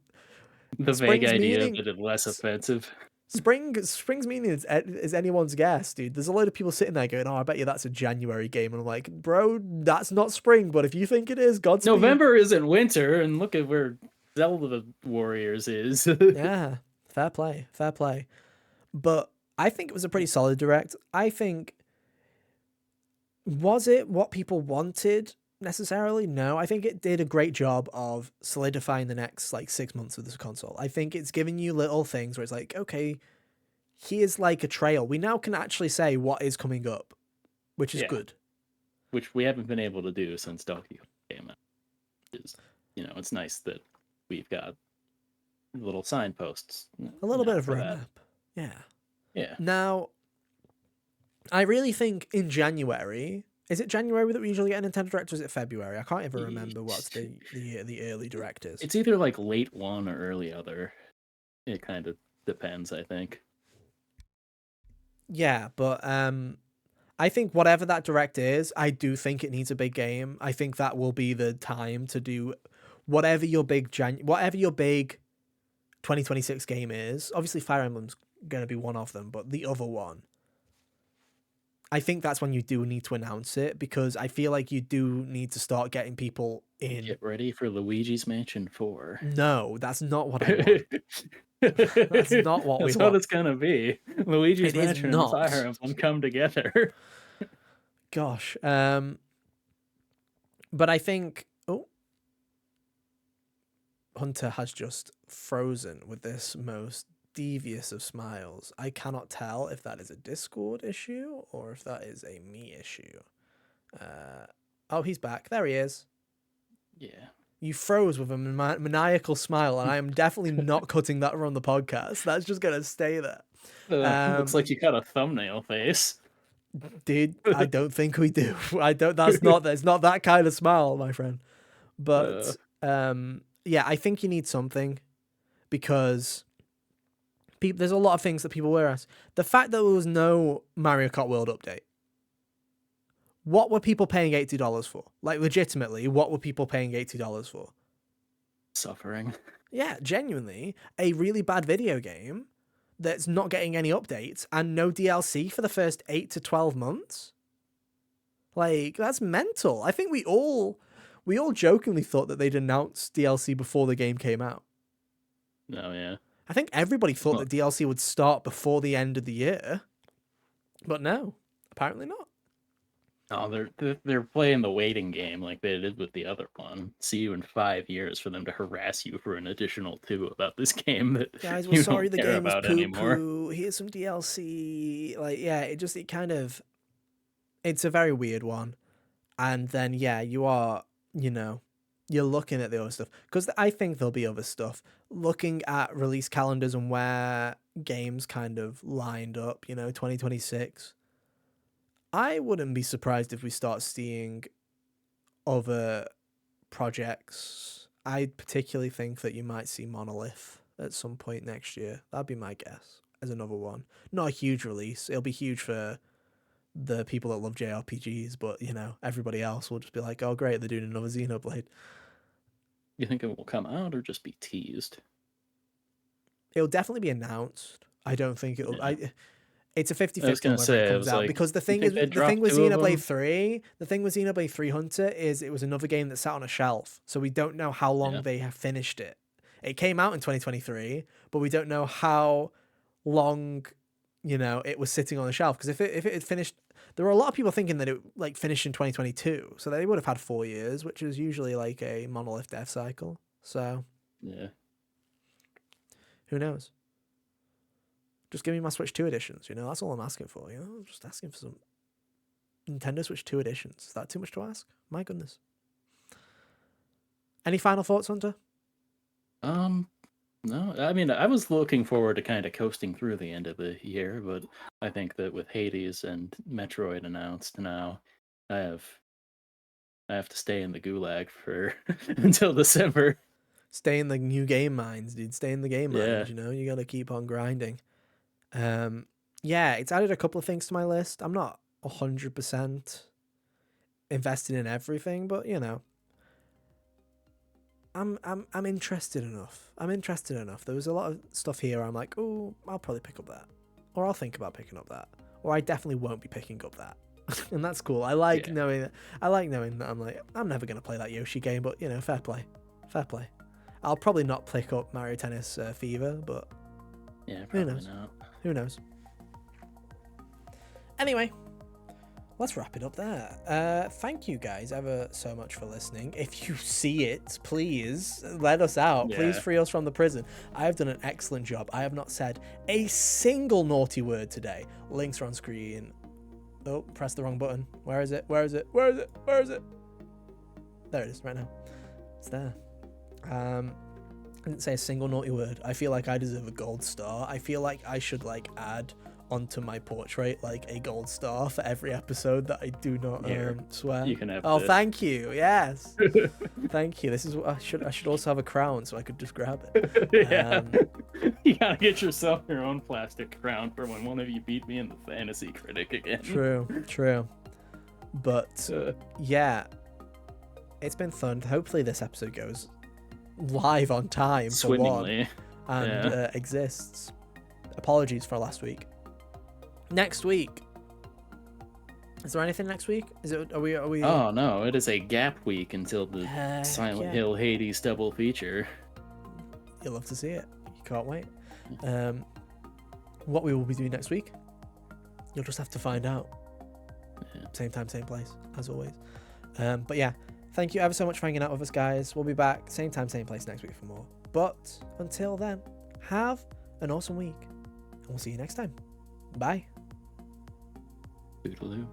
the vague Spring's idea meaning that it's less offensive. spring's meaning is anyone's guess, dude. There's a load of people sitting there going, "Oh, I bet you that's a January game," and I'm like, "Bro, that's not spring. But if you think it is, Godspeed." November isn't winter, and look at where Zelda Warriors is. Yeah, fair play, fair play. But I think it was a pretty solid direct. I think was it what people wanted necessarily? No, I think it did a great job of solidifying the next like 6 months of this console. I think it's giving you little things where it's like, okay, here's like a trail. We now can actually say what is coming up, which is Yeah, good. which we haven't been able to do since Donkey Kong came out. Is it's nice that we've got little signposts A little bit now of for that. roadmap. Yeah. Yeah. Now, I really think in January, is it January that we usually get a Nintendo Direct, or is it February? I can't even remember what's the early direct is. It's either like late one or early other. It kind of depends, I think. Yeah, but I think whatever that direct is, I do think it needs a big game. I think that will be the time to do whatever your big 2026 game is. Obviously Fire Emblem's going to be one of them, but the other one, I think that's when you do need to announce it because I feel like you do need to start getting people in. Get ready for Luigi's Mansion 4. No, that's not what I want. That's not what we That's what want. it's gonna be. Luigi's It is Mansion and Fire not. Emblem come together. Gosh. But I think Hunter has just frozen with this most devious of smiles. I cannot tell if that is a Discord issue or if that is a me issue. Oh, he's back. There he is. Yeah. You froze with a maniacal smile, and I am definitely not cutting that from the podcast. That's just gonna stay there. Looks like you got a thumbnail face. Dude, I don't think we do. I don't. That's not. There's not that kind of smile, my friend. But yeah, I think you need something because there's a lot of things that people were asked. The fact that there was no Mario Kart World update. What were people paying $80 for? Like, legitimately, what were people paying $80 for? Suffering. Yeah, genuinely, a really bad video game that's not getting any updates and no DLC for the first 8 to 12 months. Like, that's mental. I think we all jokingly thought that they'd announce DLC before the game came out. Oh, yeah. I think everybody thought that DLC would start before the end of the year. But no, apparently not. Oh, they're playing the waiting game like they did with the other one. See you in 5 years for them to harass you for an additional 2 about this game that guys, you sorry don't the care game was about poo anymore. poo. Here's some DLC. Like, yeah, it kind of, it's a very weird one. And then yeah, you're looking at the other stuff because I think there'll be other stuff. Looking at release calendars and where games kind of lined up, 2026. I wouldn't be surprised if we start seeing other projects. I particularly think that you might see Monolith at some point next year. That'd be my guess as another one. Not a huge release. It'll be huge for the people that love JRPGs, but everybody else will just be like, oh great, they're doing another Xenoblade. You think it will come out or just be teased? It'll definitely be announced. I don't think it'll. Yeah. It's a 50-50 I was gonna whether it say, I comes was out like, because the you thing think is, they the thing dropped with 2 of Xenoblade them? 3, the thing with Xenoblade 3 Hunter is it was another game that sat on a shelf, so we don't know how long they have finished it. It came out in 2023, but we don't know how long, it was sitting on the shelf. Because if it had finished, there were a lot of people thinking that it finished in 2022, so they would have had 4 years, which is usually like a Monolith dev cycle. So Yeah. who knows? Just give me my Switch 2 editions, that's all I'm asking for, I'm just asking for some Nintendo Switch 2 editions. Is that too much to ask? My goodness. Any final thoughts, Hunter? No, I mean, I was looking forward to kind of coasting through the end of the year, but I think that with Hades and Metroid announced now, I have to stay in the gulag for until December. Stay in the new game mines, dude. Stay in the game mines, Yeah. you gotta keep on grinding. Yeah, it's added a couple of things to my list. I'm not 100% invested in everything, but I'm interested enough. There was a lot of stuff here I'm like, oh, I'll probably pick up that. Or I'll think about picking up that. Or I definitely won't be picking up that. And that's cool. I like knowing that I'm like, I'm never gonna play that Yoshi game, but fair play. Fair play. I'll probably not pick up Mario Tennis Fever, but Yeah, probably knows? not. Who knows? Anyway, let's wrap it up there. Thank you guys ever so much for listening. If you see it, please let us out. Yeah. Please free us from the prison. I have done an excellent job. I have not said a single naughty word today. Links are on screen. Oh, press the wrong button. Where is it? Where is it? Where is it? Where is it? There it is right now. It's there. I didn't say a single naughty word. I feel like I deserve a gold star. I feel like I should add onto my portrait a gold star for every episode that I do not swear. You can have Oh, this. thank you. Yes. Thank you. This is what I should also have a crown so I could just grab it. Yeah. You gotta get yourself your own plastic crown for when one of you beat me in the Fantasy Critic again. True. But yeah, it's been fun. Hopefully this episode goes live on time for one Swimmingly. and exists. Apologies for last week. Next week, is there anything next week? Are we Oh no, it is a gap week until the Silent Hill Hades double feature. You'll love to see it. You can't wait. What we will be doing next week, you'll just have to find out. Yeah. Same time, same place, as always. But yeah, thank you ever so much for hanging out with us, guys. We'll be back same time, same place next week for more. But until then, have an awesome week. And we'll see you next time. Bye. Toodaloo.